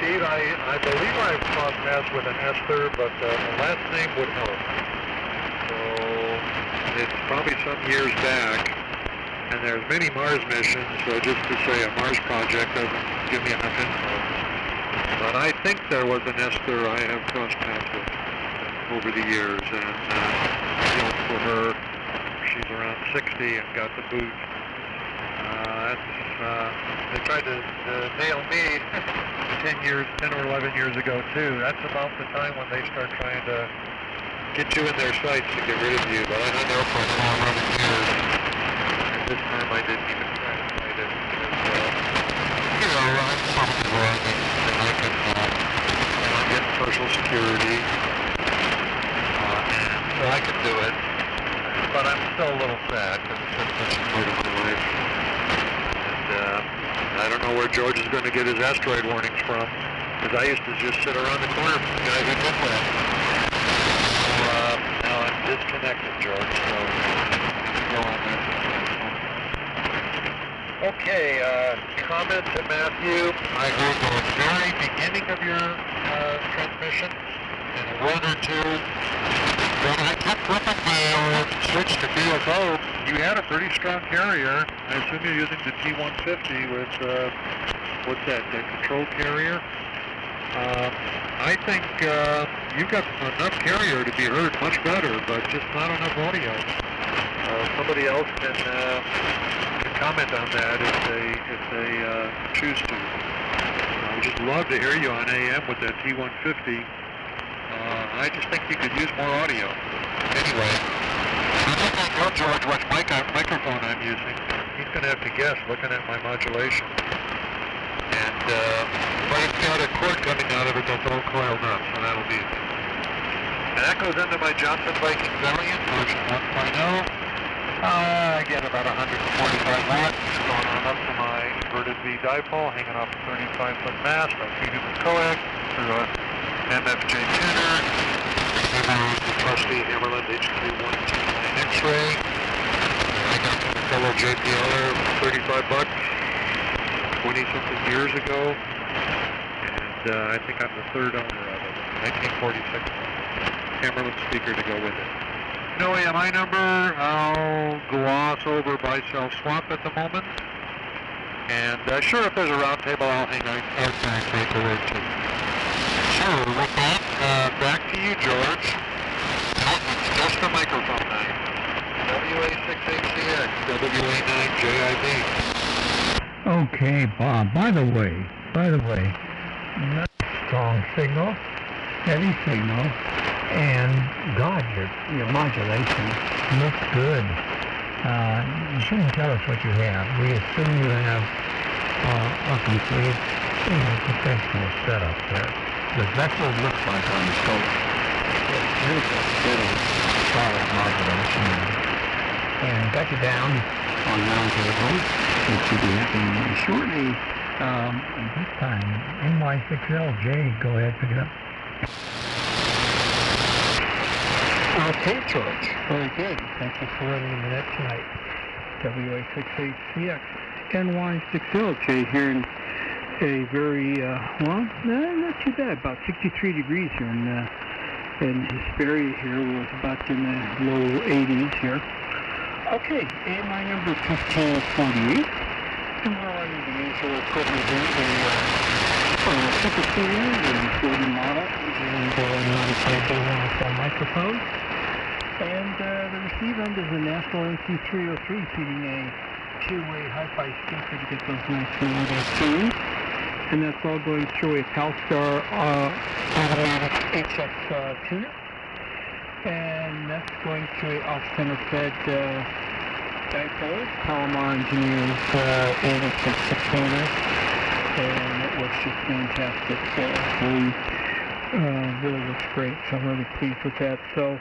A: Steve, I believe I've crossed paths with an Esther, but the last name would help. So it's probably some years back, and there's many Mars missions, so just to say a Mars project doesn't give me enough info. But I think there was an Esther I have crossed paths with over the years, and for her, she's around 60 and got the boot. They tried to nail me 10 or 11 years ago too. That's about the time when they start trying to get you in their sights to get rid of you. But I hung out for a long 11 years, and this time I didn't even try to fight it. Because, I'm comfortable and I can, I'm getting Social Security, and so I can do it. But I'm still a little sad because it's been such a part of my life. And I don't know where George is going to get his asteroid warnings from, because I used to just sit around the corner from the guy who did that. So now I'm disconnected, George, so go on there. Okay, comment to Matthew. I heard the very beginning of your transmission in a word or two. When I kept flipping the switch to BFO, you had a pretty strong carrier. I assume you're using the T150 with, what's that, the control carrier? I think you've got enough carrier to be heard much better, but just not enough audio. Somebody else can comment on that if they choose to. I would just love to hear you on AM with that T150. I just think you could use more audio. Anyway, I think I know, George, what microphone I'm using. He's going to have to guess looking at my modulation. And, but it's got a cord coming out of it that's all coiled up, so that'll be it. And that goes into my Johnson Viking Valiant version 1.0. I get about 145 watts going on up to my inverted V dipole, hanging off a 35-foot mast. I feed it with coax through a MFJ tuner, the trusty Hammerland HQ129 X-ray. I got from a fellow JPLer for 35 bucks 20-something years ago, and I think I'm the third owner of it. 1946 Hammerland speaker to go with it. No AMI number. I'll gloss over buy-sell swap at the moment. And sure, if there's a round table, I'll hang out and make a word too. So with that, back to you, George. It's just the microphone night. WA6HCX, WA9JIB.
D: Okay, Bob. By the way, nice strong signal, steady signal, and God, your modulation looks good. You shouldn't tell us what you have. We assume you have a complete, professional setup there. Because that's what it looks like on the scope. It's beautiful, steady, solid modulation. And got you down on round table, which should be happening shortly. This time, NY6LJ, go ahead, pick it up.
B: Okay, George. Very good. Thank you for running the net tonight. WA6HCX, NY6LJ here in a very, well, not too bad, about 63 degrees here in Hesperia here. We're about in the low 80s here. Okay, AMI number 1548. And we're running the usual equipment here, the Super Senior, the 40 model, and the microphone. And the receive end is a National NC303 feeding a two-way hi-fi speaker to get those nice little tunes. And that's all going through a CalStar automatic HX tuner. And that's going through a off-center fed dipole. Palomar Engineers 86 tuner. And it works just fantastic. Really looks great. So I'm really pleased with that. So,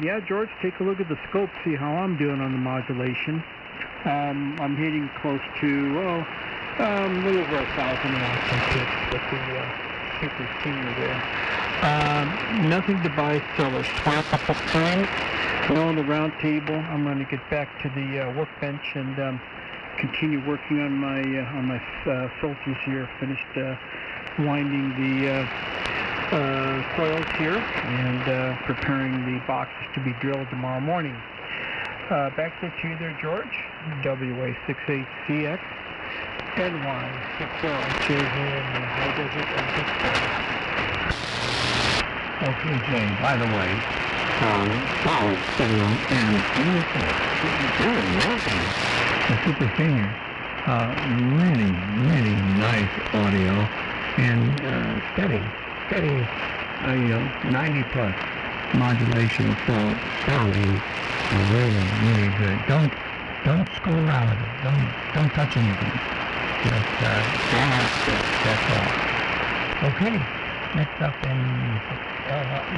B: yeah, George, take a look at the scope, see how I'm doing on the modulation. I'm hitting close to, a little over 1,000 watts and pitch with the Super Senior there. Nothing to buy, sellers. Swap up a frame. No on the round table. I'm going to get back to the workbench and continue working on my filters here. Finished winding the coils here and preparing the boxes to be drilled tomorrow morning. Back to you there, George. WA6HCX NY60 which is in the high desert of Pittsburgh.
C: Okay, Jay, by the way, and very welcome. The Super Senior. Really, really nice audio and steady, 90 plus modulation, so sounding really, really good. Don't screw around with it. Don't touch anything. Just that's all. Okay, next up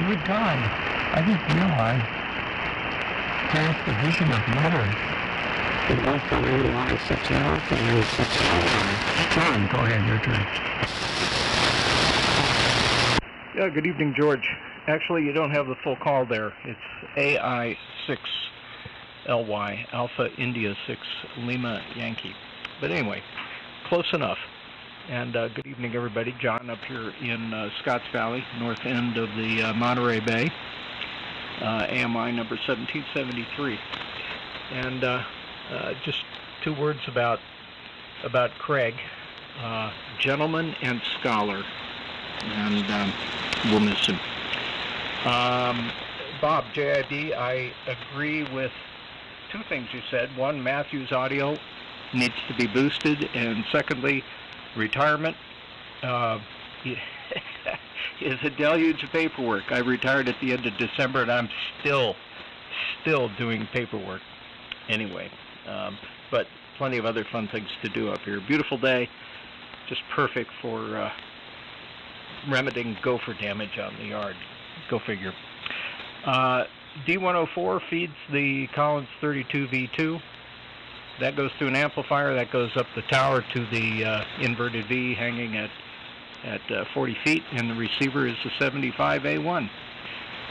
C: good God, I just realized transposition of letters. It also realized such else and such else. John, go ahead, your turn.
F: Yeah, good evening, George. Actually, you don't have the full call there. It's AI6LY, Alpha India 6, Lima Yankee. But anyway, close enough. And good evening, everybody. John up here in Scotts Valley, north end of the Monterey Bay, AMI number 1773. And just two words about Craig, gentleman and scholar, and we'll miss him. Bob, JIB, I agree with two things you said. One, Matthew's audio needs to be boosted, and secondly, retirement is a deluge of paperwork. I retired at the end of December, and I'm still doing paperwork anyway. But plenty of other fun things to do up here. Beautiful day, just perfect for remedying gopher damage on the yard. Go figure. D104 feeds the Collins 32 V2. That goes through an amplifier. That goes up the tower to the inverted V hanging at 40 feet, and the receiver is the 75A1.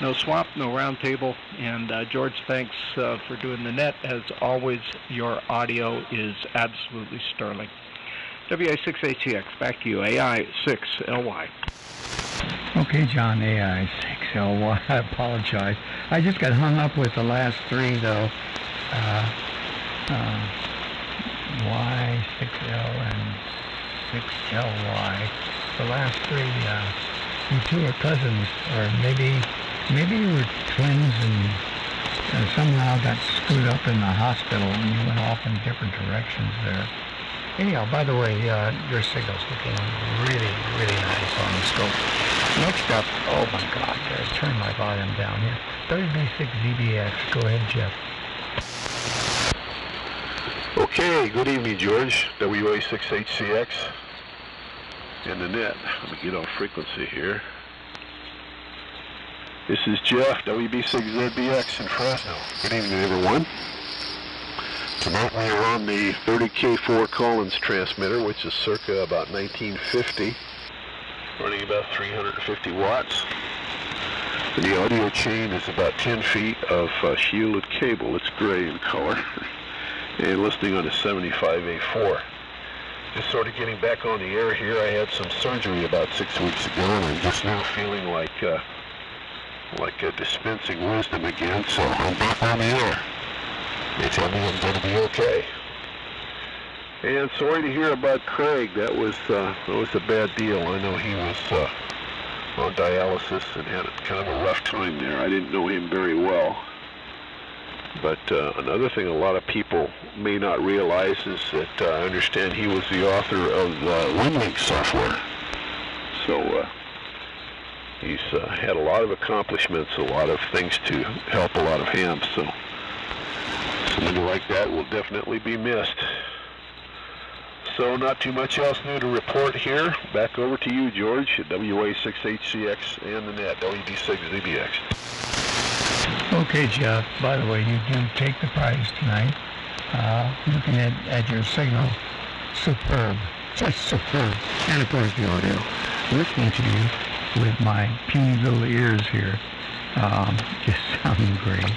F: No swap, no round table, and George, thanks for doing the net. As always, your audio is absolutely sterling. WA6HCX, back to you, AI6LY.
C: Okay, John, AI6LY, I apologize. I just got hung up with the last three, though. Y6L and 6LY. The last three, you two are cousins, or maybe you were twins and somehow got screwed up in the hospital and you went off in different directions there. Anyhow, by the way, your signal's looking really, really nice on the scope. Next up, oh my God, turn my volume down here. WB6ZBX, go ahead, Jeff.
G: Okay, good evening, George. WA6HCX and the net. Let me get on frequency here. This is Jeff, WB6ZBX in Fresno. Good evening, everyone. Tonight we are on the 30K4 Collins transmitter, which is circa about 1950, running about 350 watts. The audio chain is about 10 feet of shielded cable. It's gray in color. And listening on a 75A4. Just sort of getting back on the air here. I had some surgery about 6 weeks ago, and I'm just now feeling like dispensing wisdom again, so I'm back on the air. They tell me I'm going to be okay. And sorry to hear about Craig. That was a bad deal. I know he was on dialysis and had kind of a rough time there. I didn't know him very well. But another thing a lot of people may not realize is that I understand he was the author of the WinLink software. So he's had a lot of accomplishments, a lot of things to help a lot of hams. So somebody like that will definitely be missed. So not too much else new to report here. Back over to you, George, at WA6HCX and the net, WB6ZBX.
D: Okay, Jeff, by the way, you do take the prize tonight. Looking at your signal, superb, just superb. And of course the audio. Listening to you with my puny little ears here, just sounding great.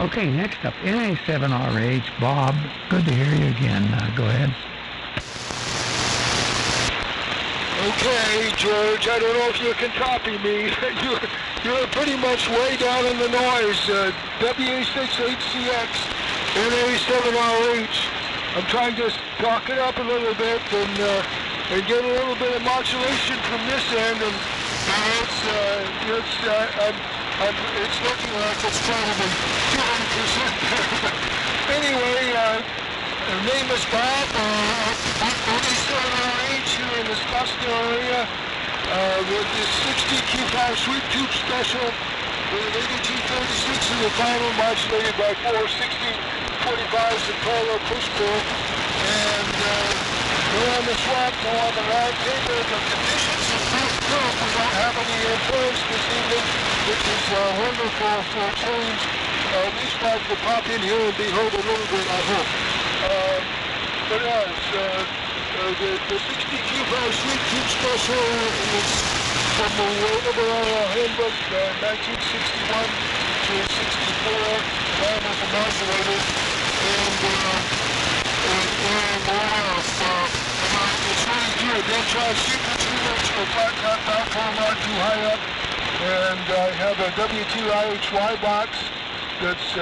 D: Okay, next up, NA7RH, Bob, good to hear you again. Go ahead.
C: Okay, George, I don't know if you can copy me. You're pretty much way down in the noise. WA6HCX, NA7RH. I'm trying to talk it up a little bit and get a little bit of modulation from this end, and it's looking like it's probably 200%. Anyway, the name is Bob. NA7RH here in the Scottsdale area with this 60 Q5 sweep tube special with 8236 in the final, modulated by 4 1625s and parallel push pull. And no on the swap, no on the round table. The conditions are pretty good. We don't have any influence this evening, which is wonderful for a change. At least I could pop in here and be heard a little bit, I hope. But the 60 Q5 sweep tube special is from the overall handbook, 1961 to 64. That was a modulator. And it's really good. Don't try to shoot too much or flat cut backflow not too high up. And I have a W2IHY box that's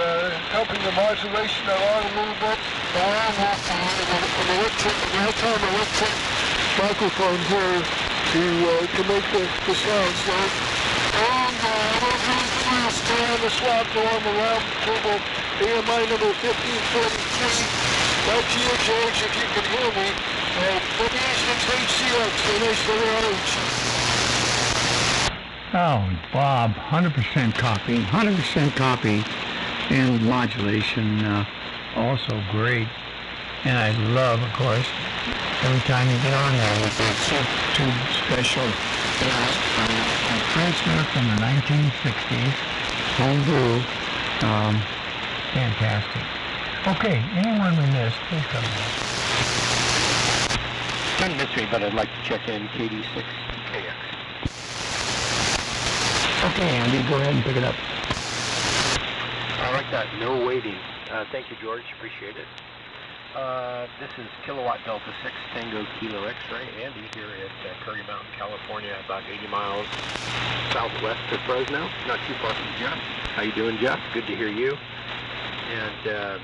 C: helping the modulation along a little bit, along with an electric microphone here to make the sound. So, and everything else, stay on the swap, go on the round table, AMI number 1543. Back to you, George, if you can hear me. WA6HCX, NA7RH.
D: Oh, Bob, 100% copy, 100% copy, and modulation also great. And I love, of course, every time you get on there with that tube special a transmitter from the 1960s, homebrew, fantastic. Okay, anyone we missed, please come in.
I: Don't miss me, but I'd like to check in KD6KX.
D: Okay, Andy, go ahead and pick it up.
I: I like that. No waiting. Thank you, George. Appreciate it. This is Kilowatt Delta 6 Tango Kilo X-Ray. Andy here at Prairie Mountain, California, about 80 miles southwest of Fresno. Not too far from Jeff. How you doing, Jeff? Good to hear you. And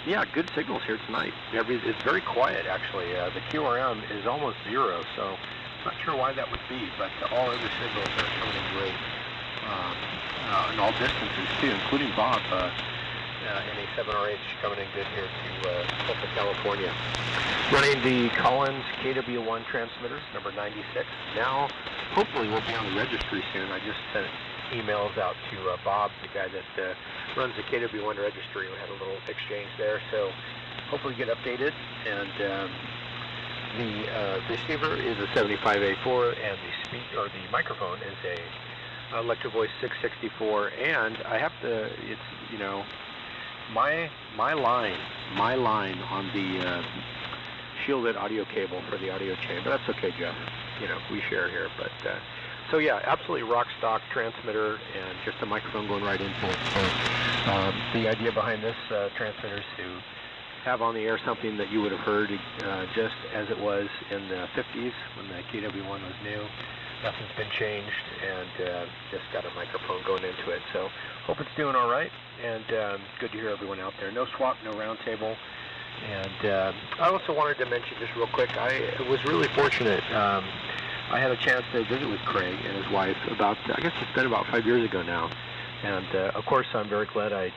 I: yeah, good signals here tonight. It's very quiet, actually. The QRM is almost zero, so not sure why that would be, but all other signals are coming in great. In all distances, too, including Bob, NA7RH coming in good here to Tulsa, California. Running the Collins KW1 transmitter, number 96. Now, hopefully we'll be on the registry soon. I just sent emails out to Bob, the guy that runs the KW1 registry. We had a little exchange there, so hopefully get updated. And the receiver is a 75A4, and the microphone is a Electro Voice 664. And I have to, it's, you know, my line on the shielded audio cable for the audio chain, but that's okay, Jeff. You know, we share here, but so yeah, absolutely rock stock transmitter and just a microphone going right into it. So the idea behind this transmitter is to have on the air something that you would have heard just as it was in the 50s when the KW1 was new. Nothing's been changed, and just got a microphone going into it. So hope it's doing all right, and good to hear everyone out there. No swap, no roundtable. And I also wanted to mention just real quick, I was really fortunate. I had a chance to visit with Craig and his wife I guess it's been about 5 years ago now. And of course, I'm very glad I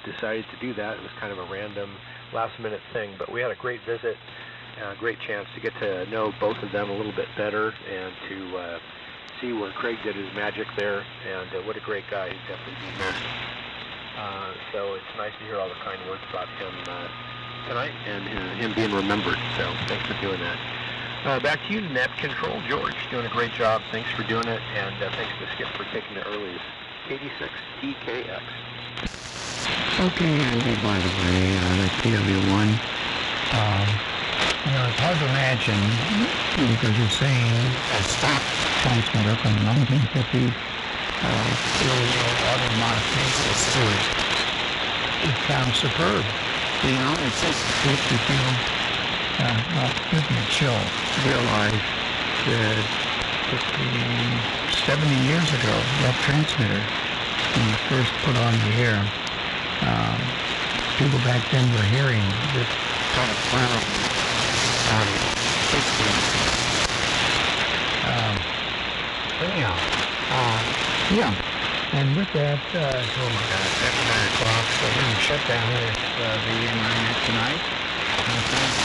I: decided to do that. It was kind of a random last-minute thing, but we had a great visit, a great chance to get to know both of them a little bit better and to see where Craig did his magic there. And what a great guy. He's definitely being missed. So it's nice to hear all the kind words about him tonight and him being remembered. So thanks for doing that. Back to you, Net Control. George, doing a great job. Thanks for doing it, and thanks to Skip for taking the earliest. 86TKX.
C: Okay, Andy, by the way, the KW1,
D: it's hard to imagine, because you're saying a stock transmitter from the 1950s, other modifications to it. It sounds superb.
C: It just makes you feel,
D: gives me a chill to realize that 70 years ago, that transmitter, when you first put on the air, people back then were hearing this kind of cloud system. Yeah. And with that, oh my gosh, after 9 o'clock, so we're going to shut down the internet tonight. And thanks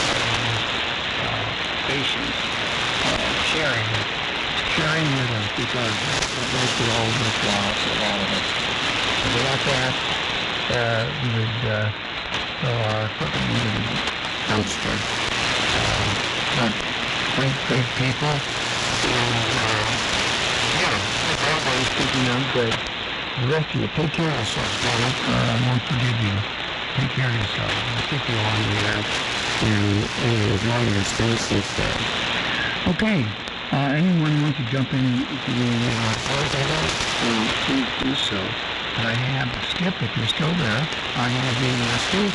D: stations sharing with us, because it makes it all worthwhile for a lot of us. So without that, we would throw our equipment into the dumpster. But great people. And as always, speaking of, but the rest of you, take care of yourself, I won't forgive you. Take care of yourself. I'll keep you on the air as long as Stacy said. Okay. Anyone want to jump in to the please do so. I have Skip, if you're still there. I have the Steve.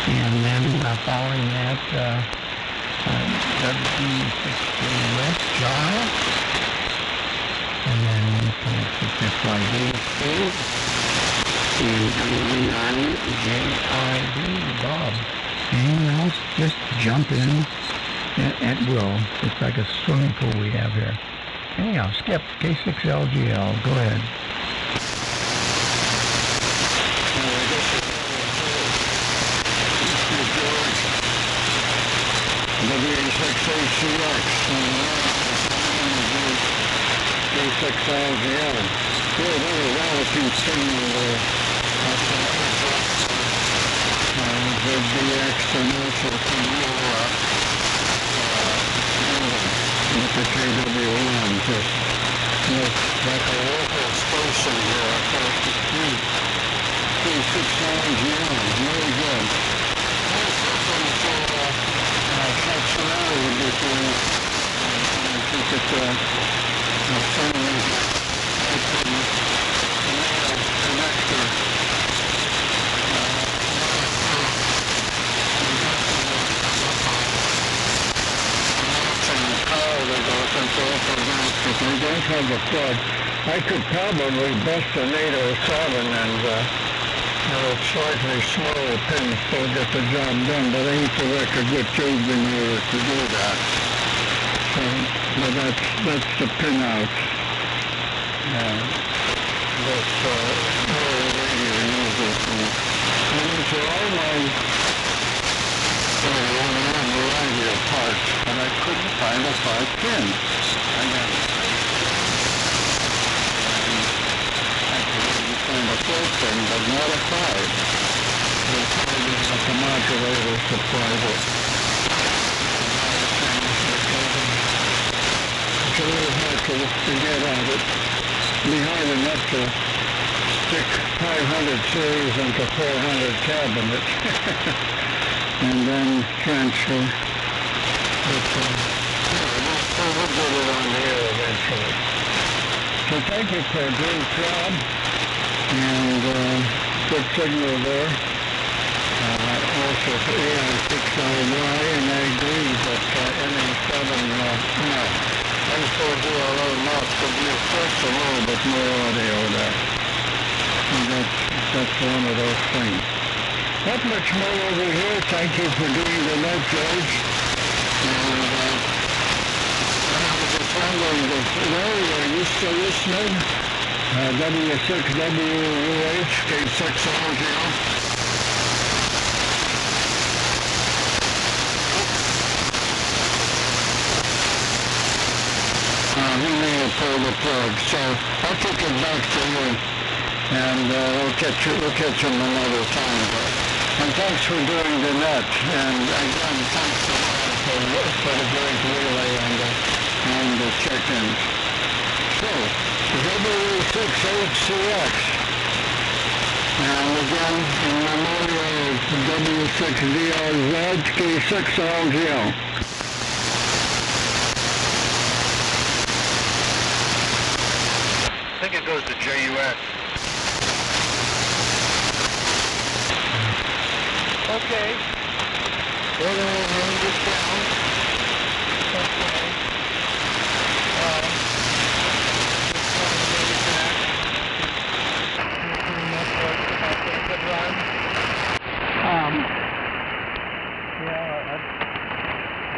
D: And then following that, WB6JUS, Giles. And then FYD, Steve. CW9JID, Bob. Anyone else? Just jump in at will. It's like a swimming pool we have here. Anyhow, Skip, K6LGL, go ahead.
C: WA6HCX, K6LGL. Good, very well if you've seen ZBX and also some with the KW1, just like a local station here across the street. K6LGL, very good. Functionality because I think it's a friendly connector. If I don't have a plug, I could probably bust an 807 and a slightly smaller pin still get the job done, but I need to work a good tube in order to do that. So, but that's the pin out. This radio user thing. And these are all my radio parts, but I couldn't find a 5 pin. I got it. And a 4 pin, but not a 5. It's probably like a modulator supplied it. It's a little hard to get at it. Be hard enough to stick 500 series into 400 cabinet. And then transfer. But we'll get it on here eventually. So thank you for a great job. And good signal there. Also AR6LY, and I agree that NA7, no. M4DLO must be just a little bit more audio there. And that's one of those things. Not much more over here. Thank you for doing the net, George. And Larry, are you still listening? W6WH6LG. He may have pulled the plug, so I'll kick it back to you, and we'll catch him another time. And thanks for doing the net, and again, thanks for the great relay and the check-ins. So, WA6HCX, and again, in memorial of W6VRZ K6LGO.
A: I think it goes to JUS.
C: Okay. We're going to run this down. Okay.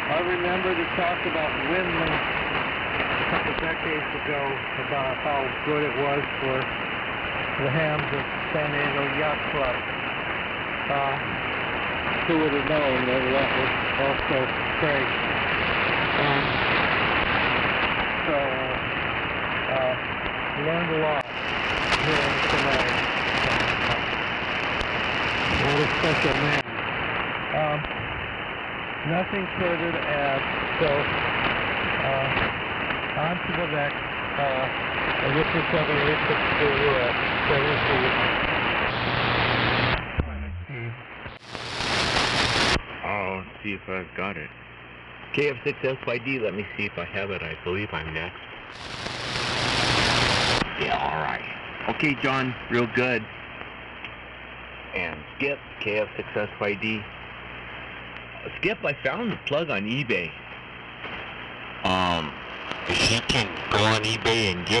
B: I remember to talk about windmills a couple decades ago about how good it was for the hams at San Diego Yacht Club. Who would have known that that was also Craig? Learned a lot here tonight. What a special man. Nothing further to add, so on to the next. This is
H: I'll see if I've got it. KF6SYD, let me see if I have it. I believe I'm next. Yeah, alright. Okay, John, real good. And Skip, KF6SYD. Skip, I found the plug on eBay. If you can go on eBay and get